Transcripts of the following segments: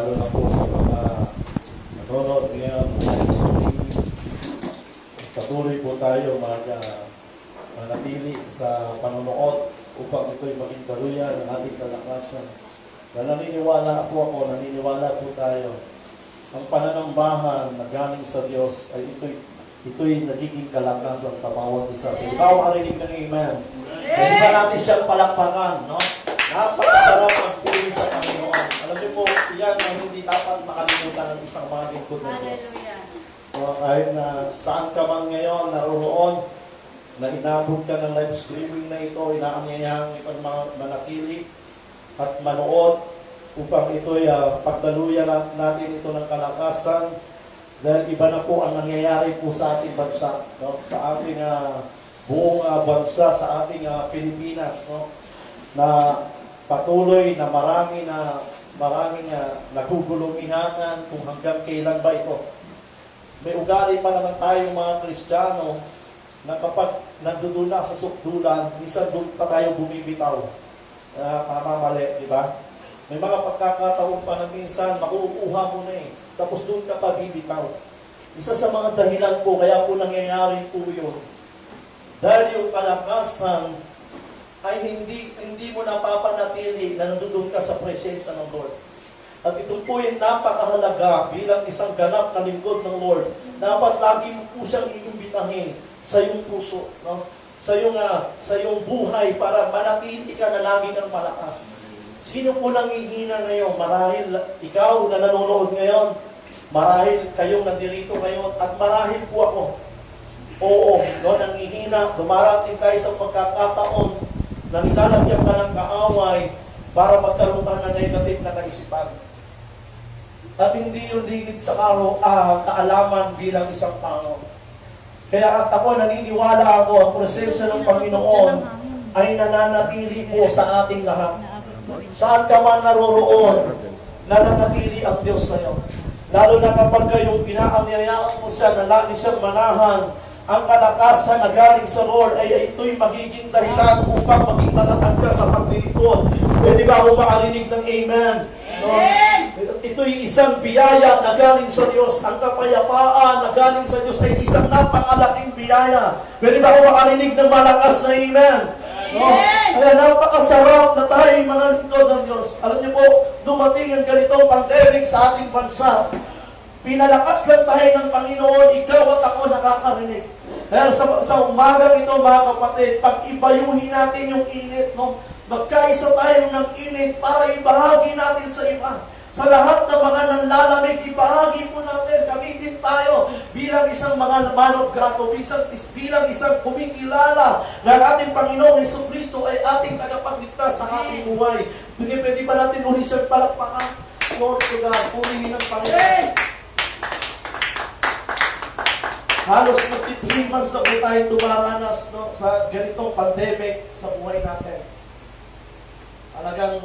lalo na po sa mga nanonood ngayon live streaming. Patuloy po tayo manatili sa panonood upang ito'y maging daluyan ng ating kalakasan. Naniniwala po ako, naniniwala po tayo, ang pananambahan na galing sa Diyos ay ito'y nagiging kalakasan sa bawat isa. Ikaw marinig ng amen. Kaya natin siyang palakpakan, no? Napakasarap ang puri sa Panginoon. Alam niyo po, yan ang hindi dapat makalimutan ng isang mga lingkod ng Diyos. So, kahit na saan ka man ngayon, naroon, na inabot ka ng live streaming na ito, inaanyayang ipang manatili at manood upang ito'y pagdaluyan natin ito ng kalakasan dahil iba na po ang nangyayari po sa ating bansa, no? Sa ating buong bansa, sa ating Pilipinas, no? Na patuloy na maraming nagugulumihanan kung hanggang kailan ba ito. May ugali pa naman tayong mga Kristiyano na kapag nandun na sa sukdulan, minsan doon pa tayo bumibitaw. Mali, di ba? May mga pagkakataon pa na minsan makukuha mo na tapos doon ka pa bibitaw. Isa sa mga dahilan po, kaya po nangyayari po yun. Dahil yung kalakasan ay hindi mo napapanatili na nandoon ka sa presensya ng Lord. At ito po yung napakahalaga bilang isang ganap na lingkod ng Lord. Dapat lagi mo po siyang iimbitahin sa iyong puso, no? Sa iyong buhay para manatili ka na lagi kang malakas. Sino po nangihina ngayon? Marahil ikaw na nanonood ngayon, marahil kayong nandirito ngayon, at marahil po ako. Oo, no, nangihina, dumarating tayo sa pagkakataon na nilalagyan ka ng kaaway para magkaroon ka ng negative na kaisipan. At hindi yung ligid sa kaalaman bilang isang tao. Kaya at ako, naniniwala ako, ang presensya ng Panginoon ay nananatili po sa ating lahat. Saan ka man naroroon, nananatili ang Diyos sa iyo. Lalo na kapag kayong pinaanyayaan mo siya na lagi siyang manahan, ang kalakasan na galing sa Lord ay ito'y magiging dahilan upang maging matatag ka sa paglilingkod. Pwede ba ako makarinig ng amen? No? Ito'y isang biyaya na galing sa Diyos. Ang kapayapaan na galing sa Diyos ay isang napakalaking biyaya. Pwede ba ako makarinig ng malakas na amen? No? Kaya napakasarap na tayo mga lingkod ng Diyos. Alam niyo po, dumating ang ganitong pandemic sa ating bansa. Pinalakas lang tayo ng Panginoon, ikaw at ako nakakarinig. Kaya sa umagang ito, mga kapatid, pag-ibayuhin natin yung init, no? Magkaisa tayo ng init para ibahagi natin sa iba. Sa lahat ng mga nanlalamig, ibahagi po natin, gamitin tayo bilang isang mga man of God, bilang isang kumikilala na ating Panginoong Jesucristo ay ating tagapagligtas sa ating buhay. Pwede ba natin ulit siyang palakpakan? Lord to God, purihin ang Panginoon. Halos 53 months na po tayo tumaranas, no, sa ganitong pandemic sa buhay natin. Talagang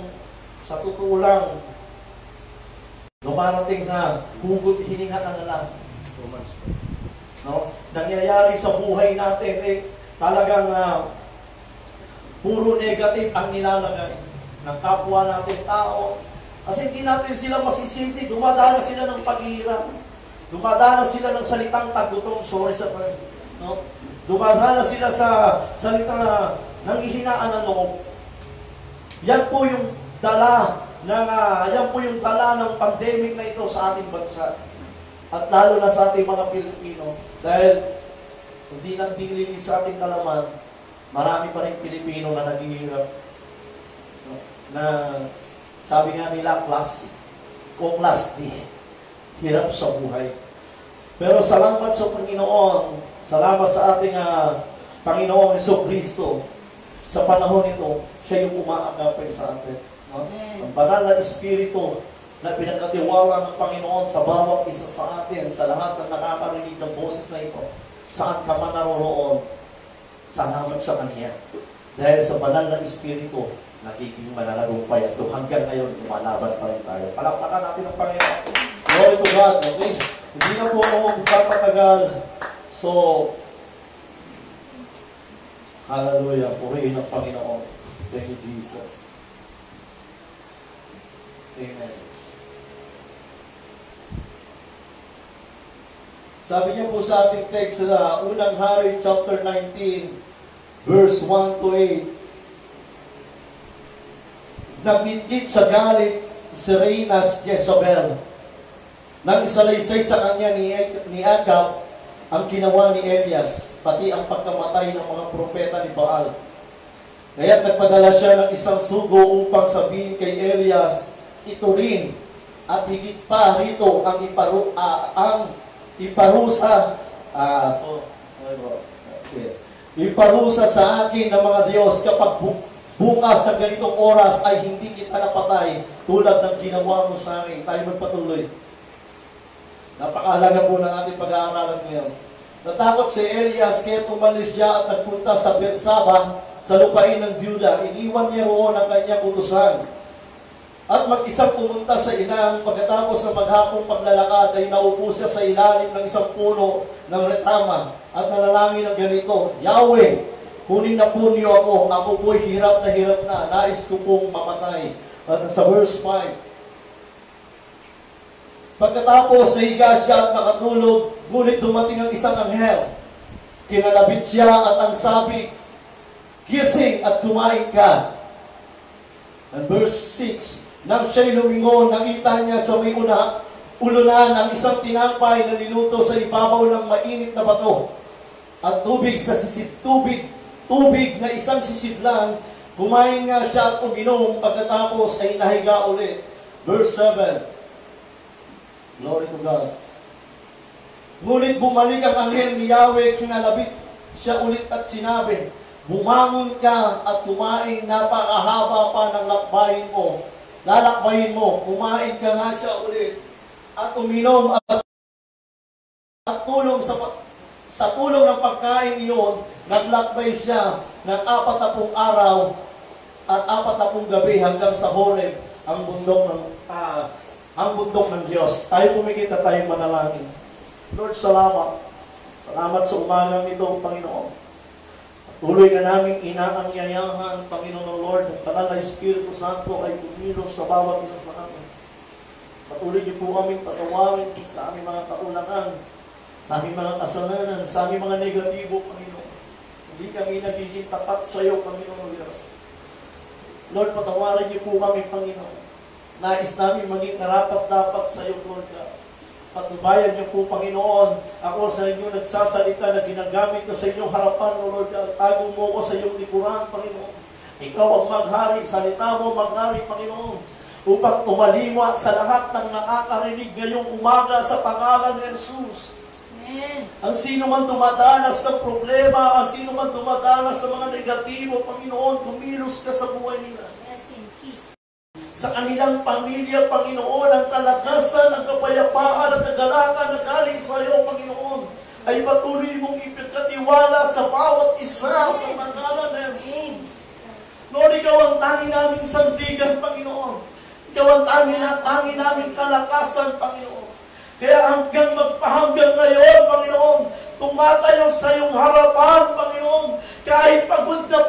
sa totoo lang, dumarating sa hugot hiningatan na lang. 2 months. No? Nangyayari sa buhay natin, talagang puro negative ang nilalagay ng kapwa natin tao. Kasi hindi natin sila masisisi, dumadala sila ng paghihirap. Dumadana sila ng salitang tagutom, sorry sa word, no? Dumadana sila sa salitang nanghihinaan ng loob. Yan po yung dala ng pandemic na ito sa ating bansa. At lalo na sa ating mga Pilipino. Dahil hindi nang dinili sa ating kalaman, marami pa rin Pilipino na naghihirap. No? Na sabi nga nila, class D. Hirap sa buhay. Pero salamat sa Panginoon, salamat sa ating Panginoong Jesucristo. Sa panahon ito, siya yung umaagapay sa atin. No? Ang banal na Espiritu na pinagkatiwala ng Panginoon sa bawat isa sa atin, sa lahat ng nakakarinig ng boses na ito, saan ka man naroroon, salamat sa Kanya. Dahil sa banal na Espiritu, nagiging mananagumpay at hanggang ngayon, lumalaban pa rin tayo. Palakpakan natin ang Panginoon. Glory to God. Okay? Hindi na po ako magpapatagal. So, hallelujah. Purihin ang Panginoon. Thank you, Jesus. Amen. Sabi niya po sa ating text sa unang Hari chapter 19, verse 1 to 8. Nagbitgit sa galit si Reyna Jezebel. Nang isalaysay sa kanya ni Agab ang ginawa ni Elias, pati ang pagkamatay ng mga propeta ni Baal. Kaya't nagpadala siya ng isang sugo upang sabihin kay Elias, ito rin at higit pa rito ang iparusa sa akin ng mga Diyos kapag bukas ng ganitong oras ay hindi kita napatay tulad ng ginawa mo sa akin. Tayo magpatuloy. Napakahalaga po ng ating pag-aaralan ngayon. Natakot si Elias kaya umalis siya at nagpunta sa Bersaba sa lupain ng Juda. Iniwan niya roon ang kanyang utusan. At mag-isang pumunta sa inang, pagkatapos ng maghapong paglalakad ay naupo siya sa ilalim ng isang puno ng retama at nanalangin ng ganito, Yahweh, kunin na po niyo ako po'y hirap na, nais ko pong mamatay. At sa verse 5, pagkatapos nahiga siya at nakatulog, ngunit dumating ang isang anghel. Kinalabit siya at ang sabi, gising at kumain ka. And verse 6, nang siya'y lumingon, nakita niya sa may ulunan ang isang tinapay na niluto sa ibabaw ng mainit na bato at tubig na isang sisid lang. Kumain nga siya at uminom, pagkatapos ay nahiga ulit. Verse 7, glory to God. Ngunit bumalik ang anghel ni Yahweh, kinalabit siya ulit at sinabi, bumangon ka at kumain, napakahaba pa ng lalakbayin mo. Kumain ka nga siya ulit at uminom at tulong sa tulong ng pagkain iyon, naglakbay siya ng 40 araw at 40 gabi hanggang sa Horeb, ang bundok ng Diyos. Tayo pumikita, tayong manalangin. Lord, salamat. Salamat sa umagang ito, Panginoon. Tuloy ka namin inaangyayahan, Panginoon ng Lord, ang Banal na Espiritu Santo ay kumilos sa bawat isa sa amin. Patuloy niyo po kaming patawarin sa aming mga kakulangan, sa aming mga kasalanan, sa aming mga negatibo, Panginoon. Hindi kami nagiging tapat sa iyo, Panginoon Diyos. Lord, patawarin niyo po kami, Panginoon. Nais namin maging karapat-dapat sa iyo, Lord God. Patubayan niyo po, Panginoon, ako sa inyo nagsasalita na ginagamit ko sa inyong harapan, O Lord God. Tago mo ko sa iyong likuran, Panginoon. Ikaw ang maghari, salita mo maghari, Panginoon, upang tumalima sa lahat ng nakakarinig ngayong umaga sa pangalan ni Jesus. Amen. Ang sino man dumadanas ng problema, ang sino man dumadanas ng mga negatibo, Panginoon, kumilos ka sa buhay nila. Sa kanilang pamilya, Panginoon, ang kalakasan, ang kapayapaan at kagalakan na galing sa iyo, Panginoon, ay patuloy mong ipagkatiwala sa bawat isa sa pangalan ng Jesus. Lord, ikaw ang tangi naming sandigan, Panginoon. Ikaw ang tangi naming kalakasan, Panginoon. Kaya hanggang ngayon, Panginoon, tumatayo sa iyong harapan, Panginoon, kahit pagod na,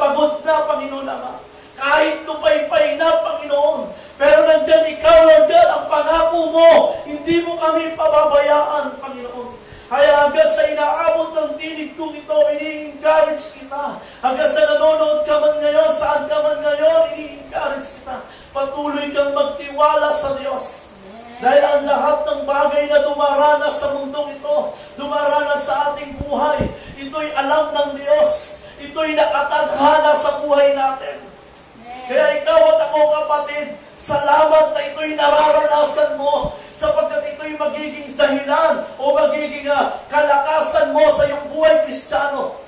Panginoon Ama. Kahit lupay-pay na, Panginoon. Pero nandyan ikaw, Lord God, ang pangako mo. Hindi mo kami pababayaan, Panginoon. Kaya hanggang sa inaabot ng tinig kong ito, ini-encourage kita. Hanggang sa nanonood ka man ngayon, saan ka man ngayon, ini-encourage kita. Patuloy kang magtiwala sa Diyos. Dahil ang lahat ng bagay na dumaranas sa mundong ito, dumaranas sa ating buhay, ito'y alam ng Diyos. Ito'y nakatadhana sa buhay natin. Kaya ikaw at ako, kapatid, salamat na ito'y nararanasan mo sapagkat ito'y magiging dahilan o magiging kalakasan mo sa iyong buhay Kristiyano.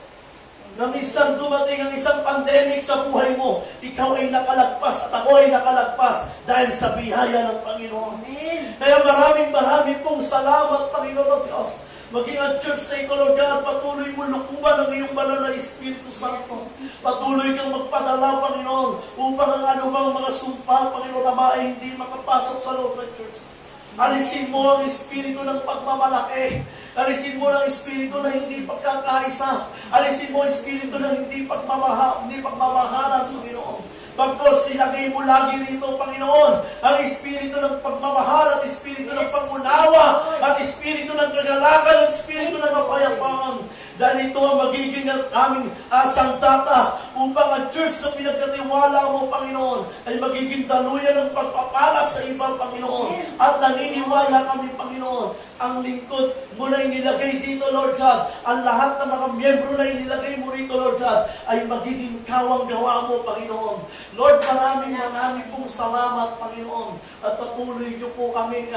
Nang isang dumating ang isang pandemic sa buhay mo, ikaw ay nakalagpas at ako ay nakalagpas dahil sa biyaya ng Panginoon. Amen. Kaya maraming pong salamat, Panginoon Diyos. Maging ang church na ito, Lord God, patuloy mo lukuban ang iyong banal na Espiritu Santo. Patuloy kang magpadala, Panginoon, upang ang anumang mga sumpa, Panginoon, Ama, ay hindi makapasok sa loob ng church. Alisin mo ang espiritu ng pagmamalaki. Alisin mo ang espiritu na hindi pagkakaisa. Alisin mo ang espiritu na hindi pagmamahalan, Panginoon. Bagkos ilagay mo lagi rito, Panginoon, ang espiritu ng pagmamahal at espiritu ng pangunawa at espiritu ng kagalakan at espiritu ng kapayapaan. Dahil ito ang magiging aming sandata upang ang church sa pinagkatiwala mo, Panginoon, ay magiging daluyan ng pagpapala sa ibang, Panginoon. At naniniwala kami, Panginoon, ang lingkod mo na inilagay dito, Lord God, ang lahat ng mga miyembro na inilagay mo rito, Lord God, ay magiging kawang gawa mo, Panginoon. Lord, maraming pong salamat, Panginoon. At patuloy niyo po kami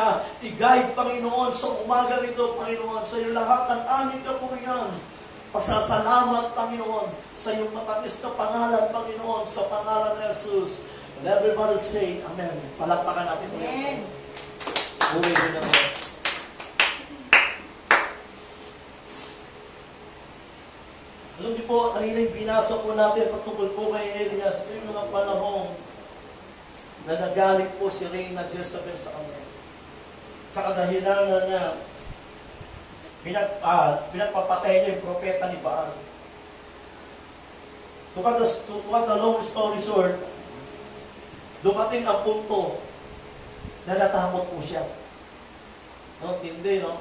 i-guide, Panginoon, sa umaga nito, Panginoon, sa iyo lahat ng aming kapurihan. Pasasalamat, Panginoon, sa iyong matamis na pangalan, Panginoon, sa pangalan ni Jesus. And everybody say, Amen. Palakpakan natin. Amen. Puri din naman. Alam niyo po, kanina yung binasa po natin patungkol po kay Elias, ito yung mga panahon na nagalit po si Reyna Jezebel sa kanya. Sa kadahilanan na pinagpapatay niya yung propeta ni Baal. To cut the long story short, dumating ang punto na natakot po siya. No? Hindi, no?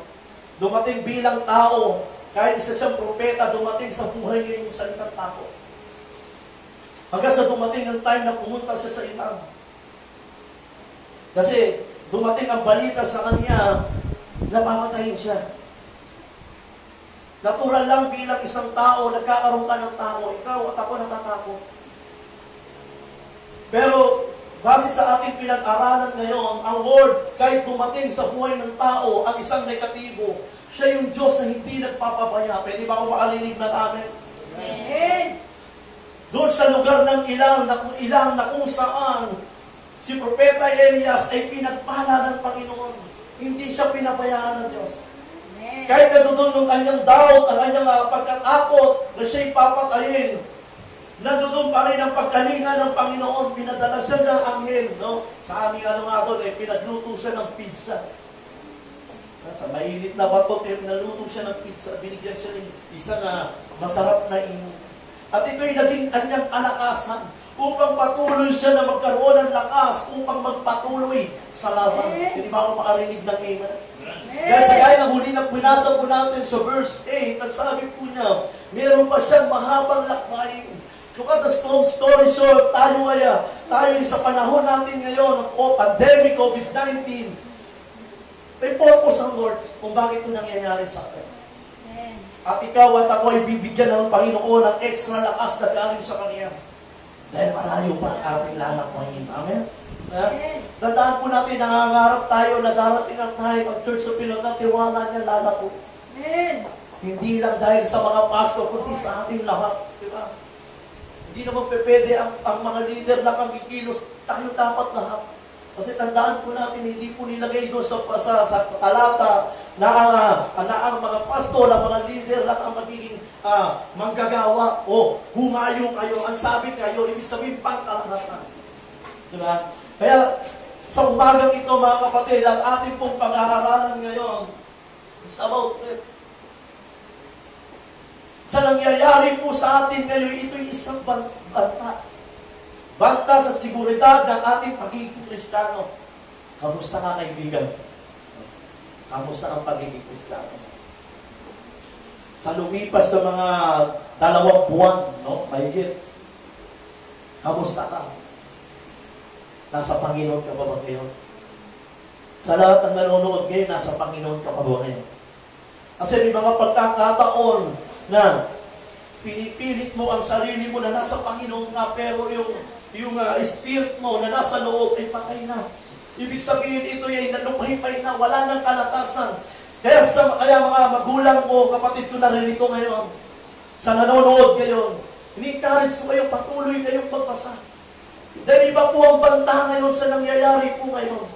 Dumating bilang tao, kahit isa siyang propeta, dumating sa buhay niya yung salitang takot. Hanggang sa dumating ang time na pumunta siya sa ilang. Kasi dumating ang balita sa kanya na mamatayin siya. Natural lang bilang isang tao, nagkakaroon ka ng tao, ikaw at ako natatakot. Pero, base sa ating pinag-aralan ngayon, ang Lord, kahit dumating sa buhay ng tao, ang isang negatibo, siya yung Diyos na hindi nagpapabaya. Pwede ba ako makalinig na amen? Amen. Doon sa lugar ng ilang na kung saan si Propeta Elias ay pinagpala ng Panginoon. Hindi siya pinabayaan ng Diyos. Amen. Kahit na doon yung kanyang doubt, ang kanyang pagkatakot na siya'y papatayin, nandoon pa rin ang pagkalinga ng Panginoon. Pinadala siya ng anghel. No? Sa aming doon, pinagluto siya ng pizza. Sa mainit na bato, pinaluto siya ng pizza. Binigyan siya ng isang masarap na ino. At ito'y naging kanyang kalakasan upang patuloy siya na magkaroon ng lakas upang magpatuloy sa laban. Hindi ba ako makarinig ng amen? Dahil sa gaya ng huli na pinasa po natin sa verse 8, at sabi po niya, meron pa siyang mahabang lakbayin. Look at the story short, tayo sa panahon natin ngayon, pandemic, COVID-19, may purpose ang Lord kung bakit ito nangyayari sa atin. At ikaw at ako ay bibigyan ng Panginoon ng extra lakas na galing sa Kanya. Dahil malayo pa ang ating lalakbayin. Amen? Tandaan po natin, nangangarap tayo, nagarating ang tayo, ang church sa pinagkatiwala niya lalako. Hindi lang dahil sa mga pastor, kundi sa ating lahat. Diba? Hindi naman pwede ang mga leader na kamikilos, tayo dapat lahat. Kasi tandaan po natin, hindi po nilagay doon sa talata na ang mga pastor, ang mga leader lang ang magiging manggagawa o humayo kayo, ang sabi kayo, ibig sabihin pangkalahatan. Diba? Kaya sa umagang ito, mga kapatid, ang ating pong pag-aaralan ngayon is about it. Sa nangyayari po sa atin ngayon, ito'y isang banta. Banta sa seguridad ng ating pagiging Kristiyano. Kamusta ka, kaibigan? Kamusta ang pagiging Kristiyano? Sa lumipas ng mga 2 buwan, no? Mahigit. Kamusta ka? Nasa Panginoon ka ba ngayon? Sa lahat ng nanonood ngayon, nasa Panginoon ka ba ngayon? Kasi may mga pagkakataon na pinipilit mo ang sarili mo na nasa Panginoon ka, pero yung spirit mo na nasa loob ay patay na. Ibig sabihin ito ay nalumpay na, wala ng kalakasan. Kaya mga magulang ko, kapatid ko naririto ngayon, sa nanonood ngayon, ini-encourage ko kayong patuloy kayong magbasa. Dahil iba po ang banta ngayon sa nangyayari po ngayon.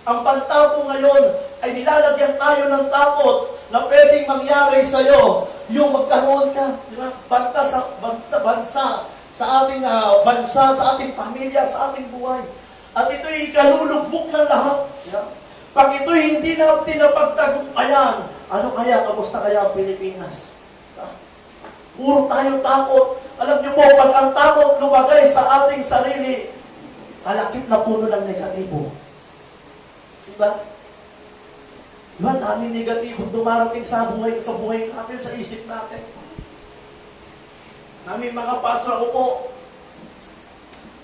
Ang banta po ngayon ay nilalagyan tayo ng takot na pwedeng mangyari sa iyo yung magkaroon ka, di ba? Bansa sa ating bansa, sa ating pamilya, sa ating buhay. At ito'y ikalulugbok ng lahat. Yeah. Pag ito'y hindi natin napagtagumpayan, ano kaya, kamusta kaya ang Pilipinas? Yeah. Puro tayo takot. Alam niyo po, pag ang takot bumabagay sa ating sarili, kalakip na puno ng negatibo. Diba? Diba? Daming negatibo dumarating sa buhay natin, sa isip natin. Naming mga pastor, ako po,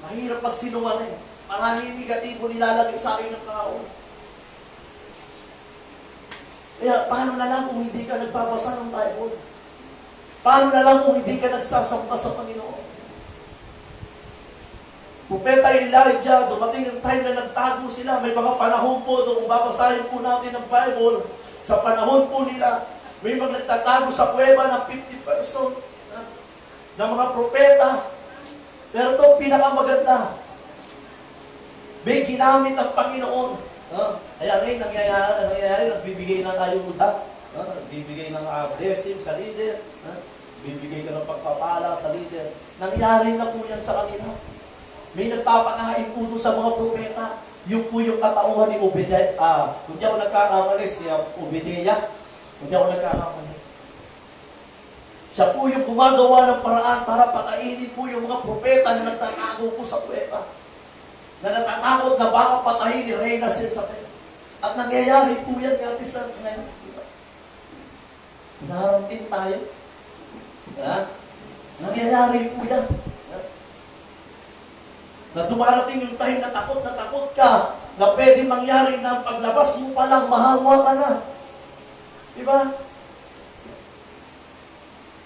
mahirap magsinungaling. Maraming negatibo nilalagay sa akin ng tao. Kaya, paano na lang kung hindi ka nagbabasa ng Bible? Paano na lang kung hindi ka nagsasamba sa Panginoon? Propeta Elijah, dumating ang time na nagtago sila. May mga panahon po, kung babasahin po natin ang Bible, sa panahon po nila, may mga nagtatago sa kuweba ng 50% ng mga propeta. Pero ito, pinakamaganda. May ginamit ang Panginoon. Kaya ngayon, nangyayari, nagbibigay ng ayuda, nagbibigay ng blessing sa leader, bibigay ka ng pagpapala sa leader. Nangyari na po yan sa kanila. May nagpapakain po sa mga propeta. Yung po yung katauhan ni Obadiah. Kung di ako nagkakamali, si Obadiah. Kung di ako nagkakamali. Siya po yung gumagawa ng paraan para pakainin po yung mga propeta na nagtatago po sa kuweba. Na natatakot na baka patahin ni Reyna Jezabel. At nangyayari po yan natin sa ngayon. Narantin tayo. Nangyayari po yan. Na dumarating yung time na takot ka, na pwede mangyari na paglabas mo palang mahawa ka na. Diba?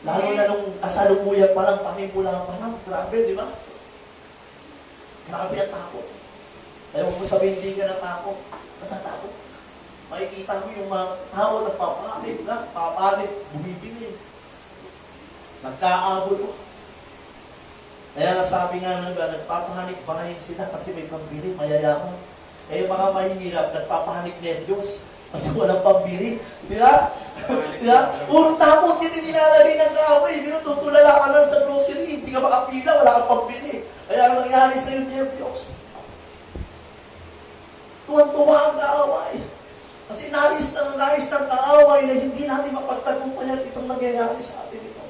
Lalo na nung kasalukuyan palang, panimula palang, grabe, diba? Grabe at takot. Kaya huwag mo sabihin, hindi ka natakot. Natatakot. Makikita mo yung mga tao na papalit, bumibili. Nagkaabot. Kaya sabi nga nagpapahanik-bahanin sila kasi may pambili, mayayaman. Eh yung mga mahihirap, nagpapahanik nervyos kasi walang pambili. Diba? Diba? Puro takot yun nilalagay ng tao eh. Tutulala ka lang sa grocery, hindi ka makapila, wala kang pambili. Kaya ang nangyari sa iyo, nervyos. Tuwan-tuwa ang kaaway. Kasi nais ng kaaway na hindi natin mapagtagumpayan itong nangyayari sa atin ito.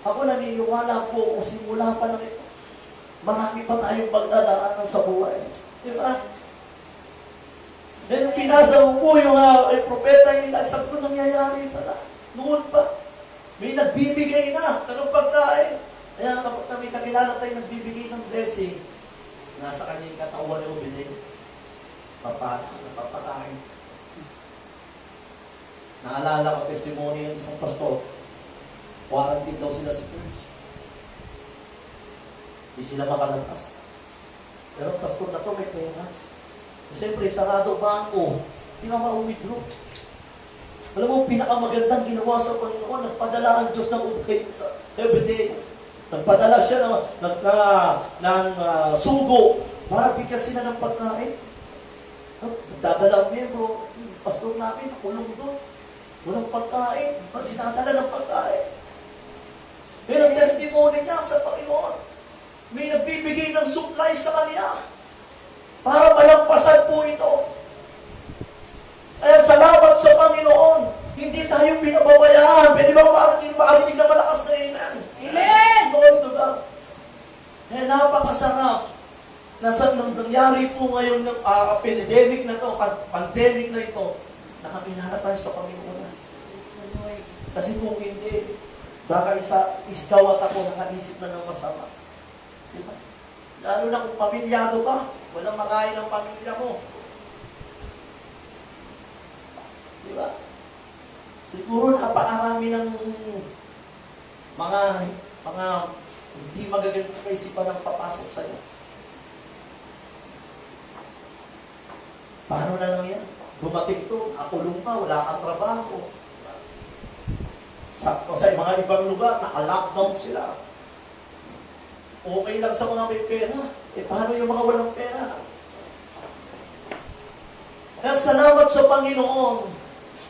Ako naniniwala po, simula pa lang ito, marami pa tayong pagdadaanan sa buhay. Diba? Then pinasa mo po yung propeta yung sabi ko, nangyayari pala. Noon pa. May nagbibigay na ng pagkain. Kaya kapag kami kakilala tayo nagbibigay ng blessing, nasa kanyang katawan yung binig, napapakain. Naalala ko testimony ng isang pastor, quarantine daw sila sa church. Hindi sila makalabas. Pero pastor na to may pera. Siyempre, sarado bangko, hindi ka ma-withdraw. Alam mo, pinakamagandang ginawa sa Panginoon, nagpadala ang Diyos ng ukay sa everyday. Nagpadala siya ng sugo para bigyan sila ng pagkain. Nagdadala ang miyembro, pastor namin, nakulong doon. Walang pagkain, dinadala ng pagkain. Pero ang testimony niya sa Panginoon, may nagbibigay ng supply sa kanya para malampasan po ito. Kaya salamat sa Panginoon, hindi tayo pinababayaan. Pwede ba makarinig na malakas na amen? Amen! Lord to God. Kaya napakasarap na sa nangyari po ngayon ng pandemic na ito, pandemic na ito, nakakilala tayo sa Panginoon. Kasi kung hindi, baka ikaw at ako nakaisip na ng masama. Diba? Lalo na kung pamilyado ka, walang makain ng pamilya mo. Diba? Siguro napakarami ng mga hindi magagandang kaisipan ng papasok sa'yo. Paano na lang yan? Dumating to, nakulong ka, wala kang trabaho. Sa mga ibang lugar, naka-lockdown sila. Okay lang sa mga may pera. Eh, paano yung mga walang pera? Kaya salamat sa Panginoon.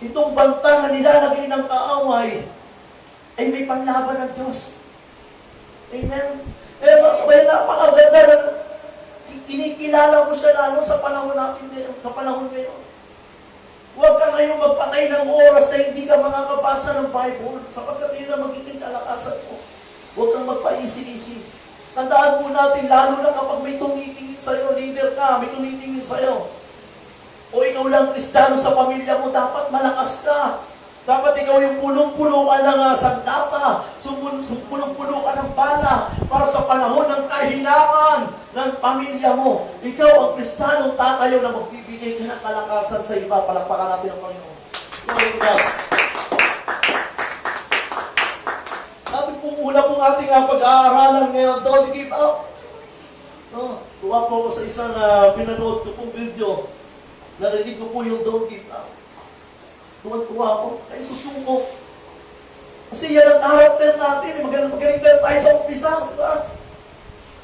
Itong banta na nilalagay ng kaaway ay may panlaban ng Diyos. Amen? Eh, napakaganda na kinikilala mo siya lalo sa panahon natin ngayon, sa panahon ngayon. Huwag ka ngayon magpatay ng oras na hindi ka makakabasa ng Bible sapagkat yun ang magiging kalakasan mo. Huwag kang magpaisi-isi. Tandaan po natin, lalo na kapag may tumitingin sa'yo, leader ka, may tumitingin sa'yo. O ikaw lang Kristiyano sa pamilya mo, dapat malakas ka. Dapat ikaw yung punong-puno ka ng sandata, punong-puno ka ng bala para sa panahon ng kahinaan ng pamilya mo. Ikaw ang Kristiyanong tatayo na magbibigay ka ng kalakasan sa iba. Palakpakan natin ang Panginoon. Glory to God. Sabi po muna pong ating pag-aaralan ngayon, don't give up. No, tuwa po ako sa isang pinanood ko pong video. Narinig ko po yung don't give up. Tuwa-tuwa ako, ay susuko. Kasi yan ang karakter natin. Magaling tayo sa umpisa. Diba?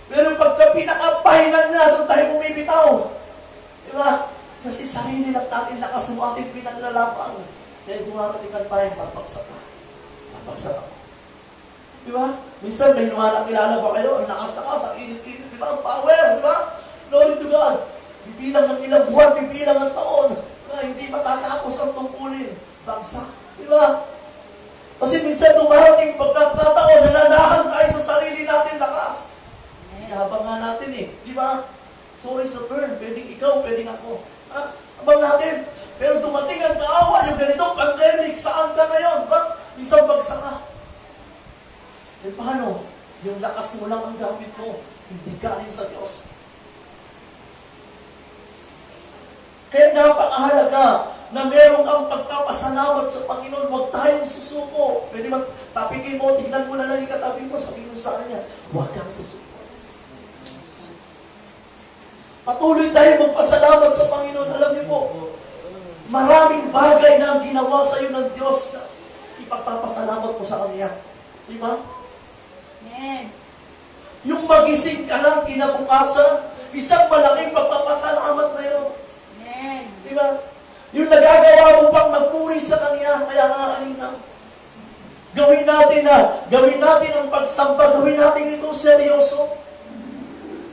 Pero pagka pinaka-final na, doon tayo bumibitaw. Diba? Kasi sarili lang natin lakas mo ating pinaglalaban. Kaya dumarating ang tayo, papagsak ka. Papagsak ka. Diba? Minsan may kilala ba kayo? Ang lakas-lakas, ang init-init, diba? Ang power, diba? Glory to God. Bibilang ng ilang buwan, bibilang ng taon. Hindi matatapos ang tungkulin. Bagsak. Diba? Kasi minsan dumarating pagkakataon, nananahan tayo sa sarili natin lakas. Habang nga natin eh. Diba? Sorry sa turn. Pwedeng ikaw, pwedeng ako. Habang natin. Pero dumating ang kaawa, yung ganitong pandemic, saan ka ngayon? Isang bagsak ka. E paano? Yung lakas mo lang ang gamit mo. Hindi galing sa Diyos. Kaya napakahalaga na meron kang pagpapasalamat sa Panginoon. Huwag tayong susuko. Pwede magtapigin mo, tignan mo na lang yung katabi mo, sabihin mo sa kanya, huwag kang susuko. Patuloy tayo magpasalamat sa Panginoon. Alam niyo po, maraming bagay na ang ginawa sa iyo ng Diyos na ipagpapasalamat mo sa Kanya. Diba? Amen. Yung magising ka lang kinabukasan, isang malaking pagpapasalamat na yun. Amen. Diba? Yung nagagawa mo pang magpuri sa Kanya, kaya nga kanina. Gawin natin ang pagsamba, gawin natin ito seryoso.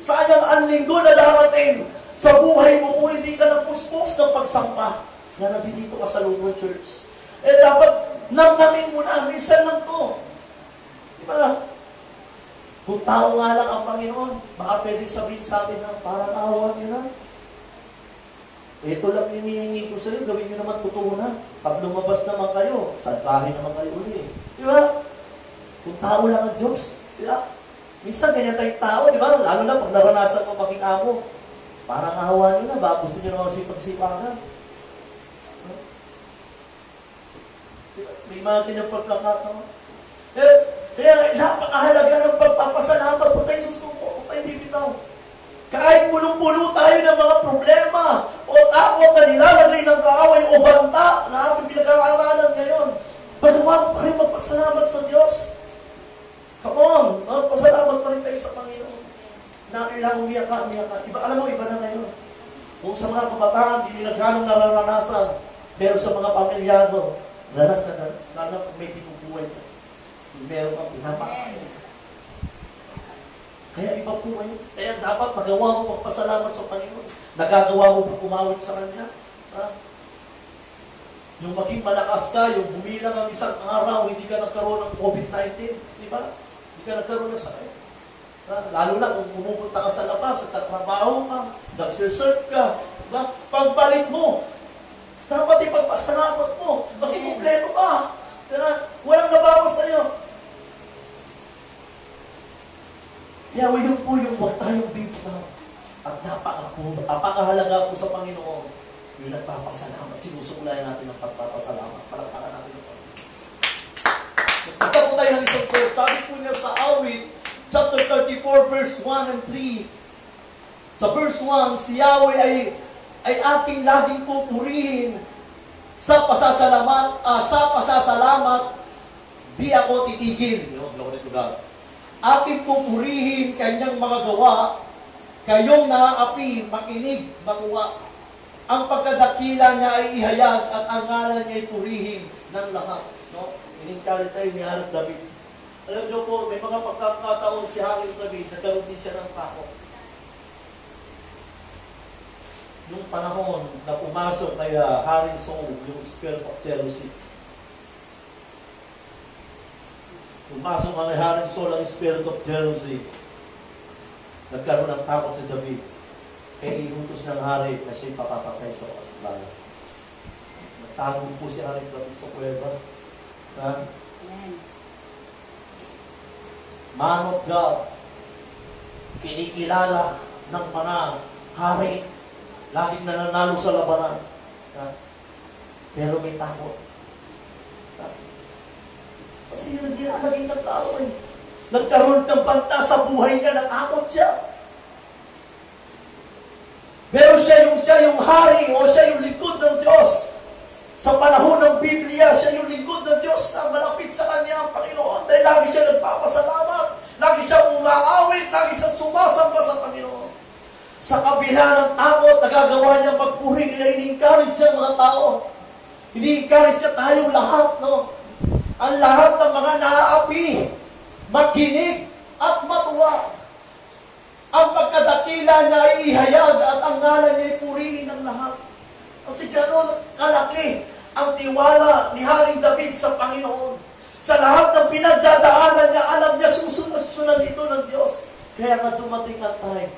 Sayang ang linggo na darating sa buhay mo kung hindi ka nagpuspos ng pagsamba na nandito ka sa Lumen Church. Dapat namnamin mo na, minsan lang to. Diba? Kung tao nga lang ang Panginoon, baka pwedeng sabihin sa atin na parang awan nyo na. Ito lang hinihingi ko sa iyo, gawin nyo naman totoo na. Pag lumabas naman kayo, sadlahin naman kayo uli. Diba? Kung tao lang ang Diyos. Diba? Minsan ganyan tayong tao, di ba? Lalo na pag naranasan mo maging amo. Parang ahawa nyo na, baka gusto nyo naman sipag-sipagan. May mga kanyang pagkakataon. Kaya napakahalaga ng pagpapasalamat. Huwag tayo susuko, huwag tayo bibitaw. Kahit punong-puno tayo ng mga problema o takot na nilalagay ng kaaway o banta na ating pinag-aaralan ngayon, pagawa mo pa rin magpasalamat sa Diyos. Come on, pasalamat pa rin tayo sa Panginoon. Na kailangan umiyak ka. Alam mo, iba na ngayon. Kung sa mga kabataan, hindi nila ganong nararanasan. Pero sa mga pamilyado, danas na danas. Lalo kung may pinubuhay ka. Meron kang pinapakain. Kaya iba po ngayon. Kaya dapat magawa mo magpasalamat sa Panginoon. Nagagawa mo po kumawit sa Kanya. Yung maging malakas ka, yung bumilang ang isang araw, hindi ka nagkaroon ng COVID-19. Di ba? Hindi ka nagkaroon ng sakit. Lalo na kung pumupunta ka sa labas, nagtatrabaho ka, nagsiserve ka, diba? Pagbalik mo, dapat ipagpasalamat mo, kasi kumpleto ka. Diba? Walang nabawas sa'yo. Kaya yun po yung huwag tayong bibitaw. At napakahalaga po sa Panginoon, yung nagpapasalamat. Sinusuklayan natin ang pagpapasalamat. Palakpakan natin ito. Nagpasa po tayo ng isang verse. Sabi po niya sa Awit, chapter 34, verse 1 and 3. Sa verse 1, si Yahweh ay aking laging pupurihin sa pasasalamat, di ako titigil. Glory to God. Aking pupurihin kanyang mga gawa, kayong naaapi, makinig, matuwa. Ang pagkadakila niya ay ihayag at ang ngalan niya ay purihin ng lahat. No? Iningkali tayo ni Haring David. Alam niyo po, may mga pagkakataon si Haring David, nagkaroon din siya ng takot. Yung panahon na pumasok kay Haring Saul, yung spirit of jealousy. Pumasok kay Haring Saul ang spirit of jealousy. Nagkaroon ng takot si David. Kaya inutos ng hari na siya'y papapatay sa kasulanan. Nagtago po si Hari David sa kuweba. Amen. Man of God, kinikilala ng mga hari, laging nananalo sa labanan. Pero may takot. Kasi yun hindi nalagay ng tao eh. Nagkaroon ng banta sa buhay niya, natakot siya. Pero siya yung hari o siya yung lingkod ng Diyos. Sa panahon ng Biblia, siya yung lingkod ng Diyos na malapit sa Kanya ang Panginoon. Dahil lagi siya nagpapasalamat, lagi siya umaawit, lagi siya sumasamba sa Panginoon. Sa kabila ng takot, nagagawa niya pagpuri, kaya ini-encourage siya mga tao. Ini-encourage siya tayong lahat, no? Ang lahat ng mga naaapi, makinig at matuwa. Ang pagkadakila niya ay ihayag at ang ngalan niya ay purihin ng lahat. Kasi gano'n kalaki ang tiwala ni Haring David sa Panginoon. Sa lahat ng pinagdadaanan niya, alam niya susunod ito ng Diyos. Kaya nga dumating ang time,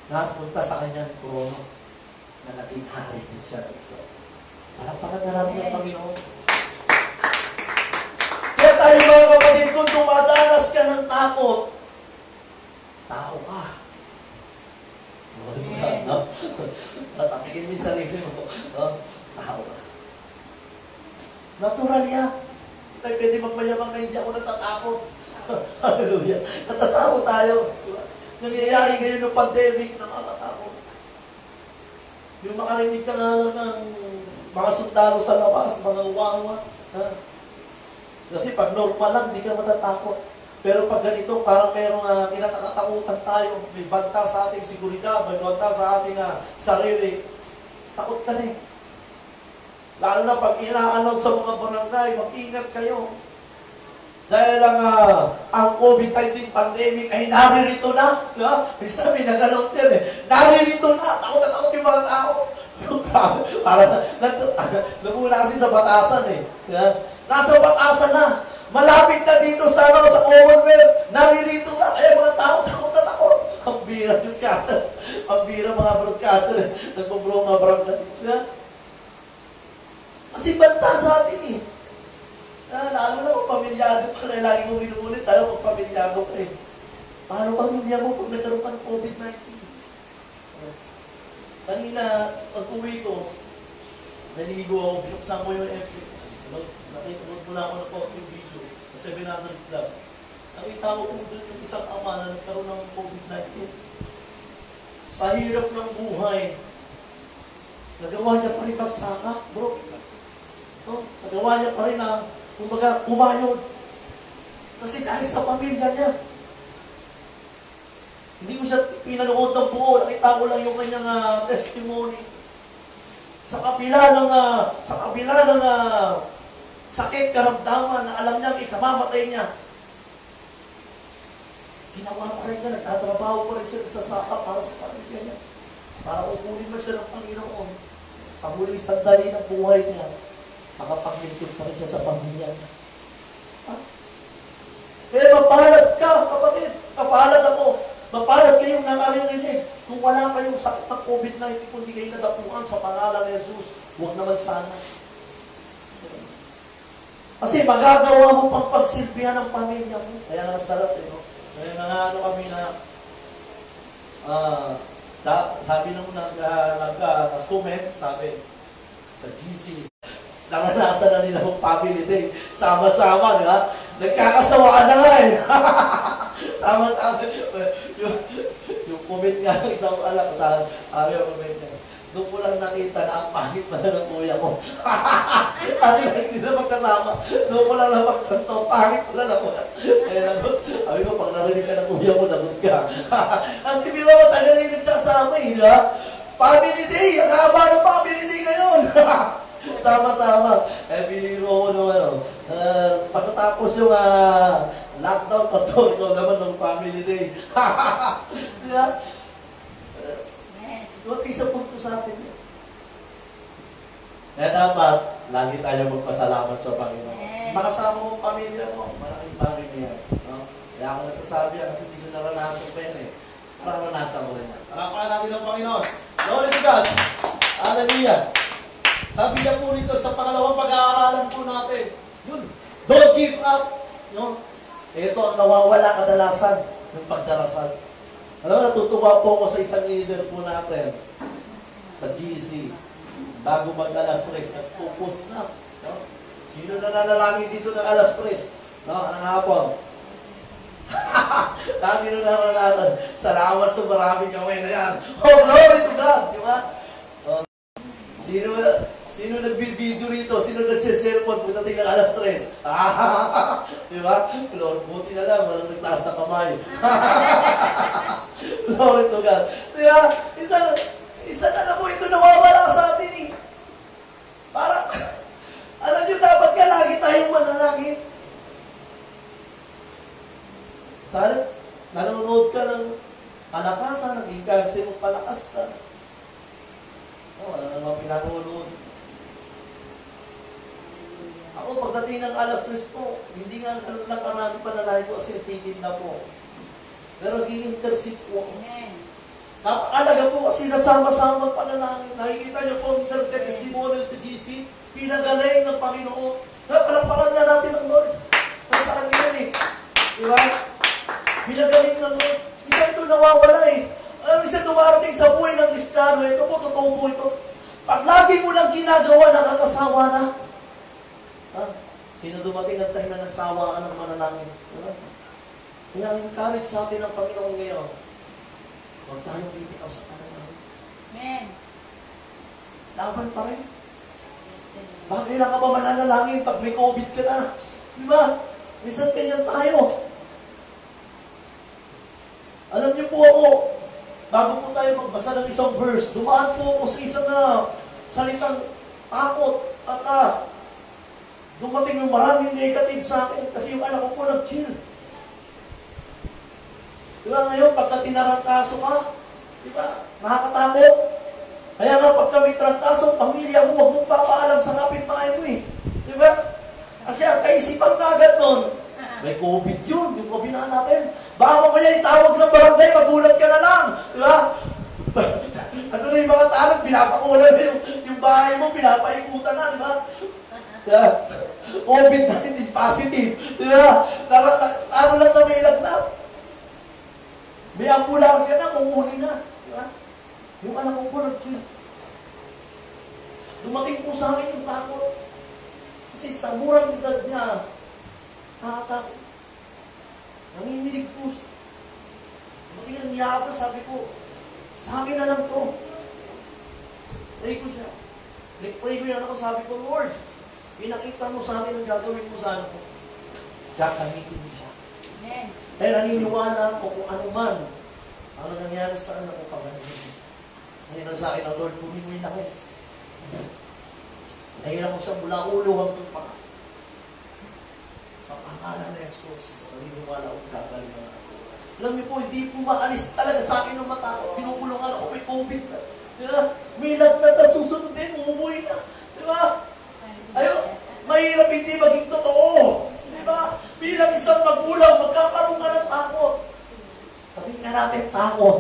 napunta sa kanyang trono na naging hari din siya ng Diyos. Palakpakan na namin ang Panginoon. Kaya tayo mga kapatid, kung dumadanas ka ng takot, tao ka. No? Matapikin mo yung sarili mo. No? Tao ka. Natural yan. Tayo pwede magmayamang na hindi ako natatakot. Hallelujah. Natatakot tayo. Nangyayari ngayon ng pandemic, nakakatakot. Yung makarinig ka nga ng mga sundalo sa labas, mga uwawa. Kasi pag normal lang, hindi ka matatakot. Pero pag ganito, parang merong kinatatakutan tayo, may banta sa ating seguridad, may banta sa ating sarili, takot ka na eh. Lalo na pag ina-announce sa mga barangay, mag-ingat kayo. Dahil lang ang COVID-19 pandemic ay naririto na. May sabi, nag-announce yan eh. Naririto na, takot na takot yung mga tao. Parang nagmula kasi sa batasan eh. Nasa batasan na. Malapit na dito sa Commonwealth. Naririto na. Kaya mga tao, takot na takot. Ang bira broadcaster. Ang bira mga broadcaster. Nagpabro mga broadcaster. Kasi banta sa atin eh. Lalo na kung pamilyado ka na. Lagi mo minuulit. Lalo kung pamilyado ka eh. Paano pamilya mo pag nagkaroon ka ng COVID-19? Kanina, pag-uwi ko, naligo ako, binuksan ko yung FB. Nakita mo na ako na po yung video sa 700 Club. Nakita ko kung doon yung isang ama na nagkaroon ng COVID-19. Sa hirap ng buhay, nagawa niya pa rin magsaka, bro. Nagawa niya pa rin na, kumbaga, kumayod. Kasi dahil sa pamilya niya. Hindi ko siya pinanood ng buo, nakita ko lang yung kanyang testimony. Sa kabila ng sakit, karamdaman na alam niya ikamamatay niya. Ginawa pa rin niya, nagtatrabaho pa rin siya sa saka para sa pamilya niya. Para ukunin mo siya ng Panginoon. Sa huling sandali ng buhay niya, makapaglingkod pa rin siya sa pamilya niya. Kaya mapalad ka, kapatid. Mapalad ako. Mapalad kayong nakarinig. Kung wala pa yung sakit ng COVID-19, kung di kayo nadapuan sa pangalan ni Jesus, huwag naman sana. Kasi magagawa mo pang pagsilbihan ng pamilya mo. Kaya nga sarap eh. No? Kaya nga kami na sabi nung nag-comment, sabi sa GC, naranasan na nila yung family day. Sama-sama, di ba? Nagkakasawaan na nga eh. Sama-sama. Yung comment nga, isang alam, sabi yung comment niya, doon ko lang nakita na ang pangit pala ng kuya ko. Kasi hindi na magkasama. Doon ko lang napagtanto, pangit pala na kuya. Kaya nagot, sabi ko, pag narinig ka ng kuya mo, nagot ka. Kasi biro mo, tagal rin nagsasama eh, di ba? Family day, ang haba ng family day ngayon. Sama-sama. Biro ko naman, pagkatapos yung lockdown, pastor, ikaw naman ng family day. Di ba? Huwag isa punto sa atin yun. Kaya dapat, lagi tayo magpasalamat sa Panginoon. Makasama mo pamilya mo, malaking bagay niya. No? Kaya ako nasasabi, kasi hindi ko naranasan pa yan eh. Panginoon. Glory to God. Hallelujah. Sabi niya po rito sa pangalawang pag-aaralan po natin, yun, don't give up. No? Ito ang nawawala kadalasan ng pagdarasal. Alam mo, natutuwa po ako sa isang leader po natin sa GC. Bago mag-alas 3, nag-focus na. No? Sino na nanalangin dito ng alas 3? No? Anong hapon? Sino na nanalangin? Salamat sa maraming kamay na yan. Oh, glory to God! Di ba? Sino nag-video rito? Sino nag-cellphone pagdating ng alas 3? Di ba? Lord, buti na lang, walang nagtaas na kamay. Glory to God. Kaya, isa na lang po ito nawawala sa atin eh. Para, alam nyo, dapat ka lagi tayong manalangin. Sana, nanonood ka ng palakasan, naging kansi mo palakas ka. Wala namang pinanonood. Ako, pagdating ng alas 3 po, hindi nga ganun lang karami panalangin ko kasi tigil na po. Pero nag-i-intercede po ako. Napakalaga po kasi nasama-sama panalangin. Nakikita niyo po sa testimonial sa DC, pinagaling ng Panginoon. Palakpakan nga natin ang Lord. Para sa kanya yan eh. Di ba? Pinagaling ng Lord. Isa ito nawawala eh. Alam, isa dumarating sa buhay ng Kristiyano. Ito po, totoo po ito. Pag lagi mo lang ginagawa, nakakasawa na. Ha? Sino dumating ang time na nagsawa ka ng manalangin? Diba? Kaya encourage sa atin ng Panginoon ngayon. Huwag tayong bibitaw sa panalangin. Amen. Laban pa rin. Bakit kailangan ka ba mananalangin pag may COVID ka na? Diba? Minsan ganyan tayo. Alam niyo po ako, bago po tayo magbasa ng isang verse, dumaan po ako sa isang salitang takot at dumating yung maraming negative sa akin kasi yung anak ko po nag-kill. Diba ngayon, pagka tinarangkaso ka, diba, nakakatakot. Kaya nga pagka may trangkaso, pamilya mo, huwag mong papaalam sa kapitbahay mo eh. Diba? Kasi ang kaisipan kagad nun, may COVID yun, yung kabinaan natin. Baka mamaya itawag ng barangay, magulat ka na lang. Diba? Ano na yung mga tanong, pinapakulan na yung bahay mo, pinapaikutan na, diba? Diba? COVID-19 positive. Diba? Ano lang na may lagnat. May ambulansya na, kukunin na. Diba? Yung anak ko po nag-kill. Dumating po sa akin yung takot. Kasi sa murang edad niya, nakakatakot. Nanginginig po siya. Dumating ang niyaba, sabi ko, sa akin na lang to. Pray ko siya. Pray ko yan ako, sabi ko, Lord, pinakita mo sa akin ang gagawin mo sa anak ko. Kakamitin mo siya. Amen. Kaya naniniwala ako kung ano man ang nangyari sa anak ko pagkakas. Ngayon sa akin ang Lord, kunin mo yung lakas. Nahilang mo siya mula ulo hanggang paa. Sa pangalan ni Jesus, naniniwala ako gagaling ng anak ko. Alam niyo po, hindi po maalis talaga sa akin ng mata ko. Pinupulungan ako, may COVID na. Diba? May lagnat na susunod din, umuwi na. Diba? Ayun, mahirap hindi maging totoo. Diba? Bilang isang magulang, magkakaroon ka ng takot. Sabihin nga natin, takot.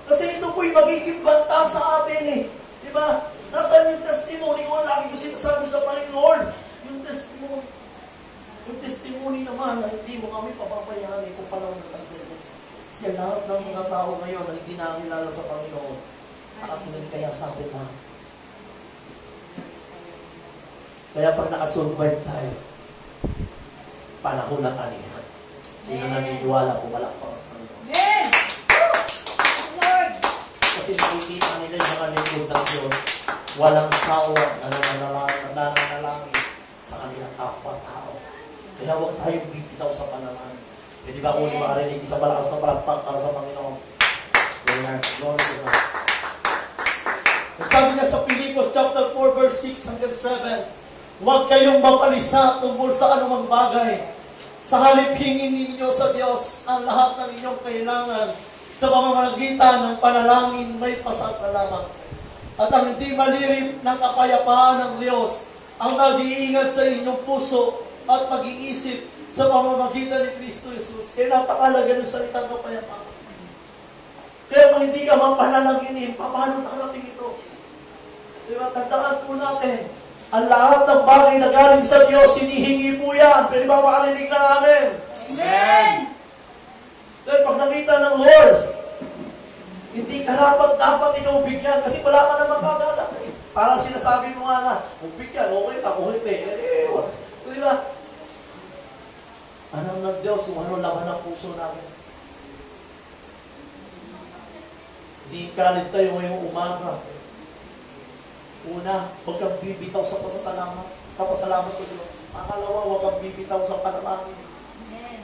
Kasi ito po'y magiging banta sa atin eh. Diba? Nasaan yung testimony ko? Lagi ko sinasabi sa Panginoon. Yung testimony. Yung testimony naman na hindi mo kami papabayaan kung paano nagtagdagan. Kasi lahat ng mga tao ngayon na hindi nakakilala sa Panginoon, nakatingin kaya sa atin na. Kaya pag nakasurvive tayo, panahon na kanina. Sino naniniwala kung wala pa sa Panginoon? Amen! Lord! Kasi nakikita nila yung mga lingkod ng Diyos, walang sawa na nananalangin sa kanilang kapwa-tao. Kaya huwag tayong bibitaw sa panalangin. Pwede ba kung makarinig isang malakas na palakpak para sa Panginoon? Amen. Glory to God. Sabi niya sa Filipos chapter 4 verse 6 hanggang 7, huwag kayong mapalisa tungkol sa anumang bagay. Sa halip hingin ninyo sa Diyos ang lahat ng inyong kailangan sa pamamagitan ng panalangin may pasasalamat. At ang hindi malirip ng kapayapaan ng Diyos ang nag-iingat sa inyong puso at mag-iisip sa pamamagitan ni Kristo Jesus. Kaya napakalaga ng salitang kapayapaan. Kaya kung hindi ka mapanalanginin, paano darating ito? Diba? Tandaan po natin, ang lahat ng bagay na galing sa Diyos, hinihingi po yan. Pwede ba makarinig na namin? Amen. Dahil pag nakita ng Lord, hindi dapat ikaw bigyan kasi wala ka namang kagagap. Parang sinasabi mo nga na, kung bigyan, okay ka, kung hindi, di ba? Anong ng Diyos, kung ano laman ng puso namin. Di-encourage tayo ngayong umaga. Una, huwag kang bibitaw sa pasasalamat. Kapasalamat ko Diyos. Pangalawa, huwag kang bibitaw sa panalangin. Amen.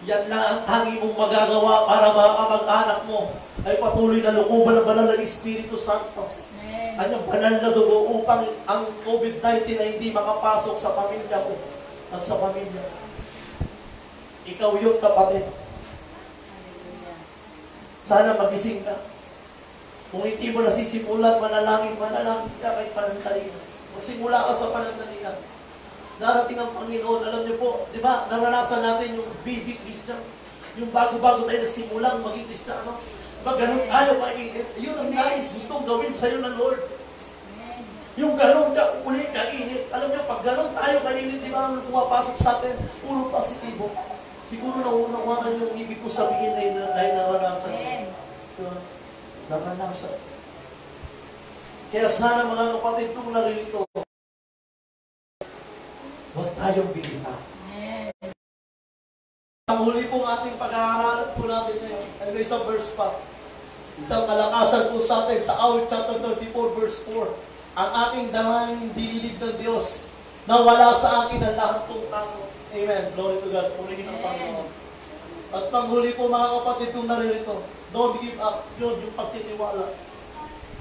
Yan lang ang tangi mong magagawa para mga kamag-anak mo ay patuloy na lukuban ng banal ng Espiritu Santo. Amen. Kanyang banal na dugo upang ang COVID-19 ay hindi makapasok sa pamilya ko at sa pamilya. Ikaw yung kapatid. Hallelujah. Sana magising ka. Kung hindi mo nasisimulan, manalangin ka kay pananalinan. Magsimula ka sa pananalinan. Darating ang Panginoon. Alam niyo po, di ba, naranasan natin yung baby Christian. Yung bago-bago tayo nagsimulang maging Kristiyano. Diba, ganun tayo mainit. Yun ang nais gustong gawin sa'yo ng Lord. Amen. Yung ganun ka, uli kainit. Alam niyo, pag ganun tayo kainit, di ba, ang pumapasok sa atin, puro positibo. Siguro naunawaan yung ibig ko sabihin na dahil naranasan. Amen. Diba? Naranasan. Kaya sana mga kapatid kong narito, huwag tayong bigita. Amen. Ang huli pong ating pag-aaral po natin ngayon, ay may isang verse pa. Isang kalakasan po sa atin sa Awit chapter 34 verse 4. Ang aking damangin dinilig ng Diyos na wala sa akin ang lahat ng tango. Amen. Glory to God. Purihin ang Panginoon. At panghuli po mga kapatid kong naririto, don't give up. Yun, yung pagtitiwala.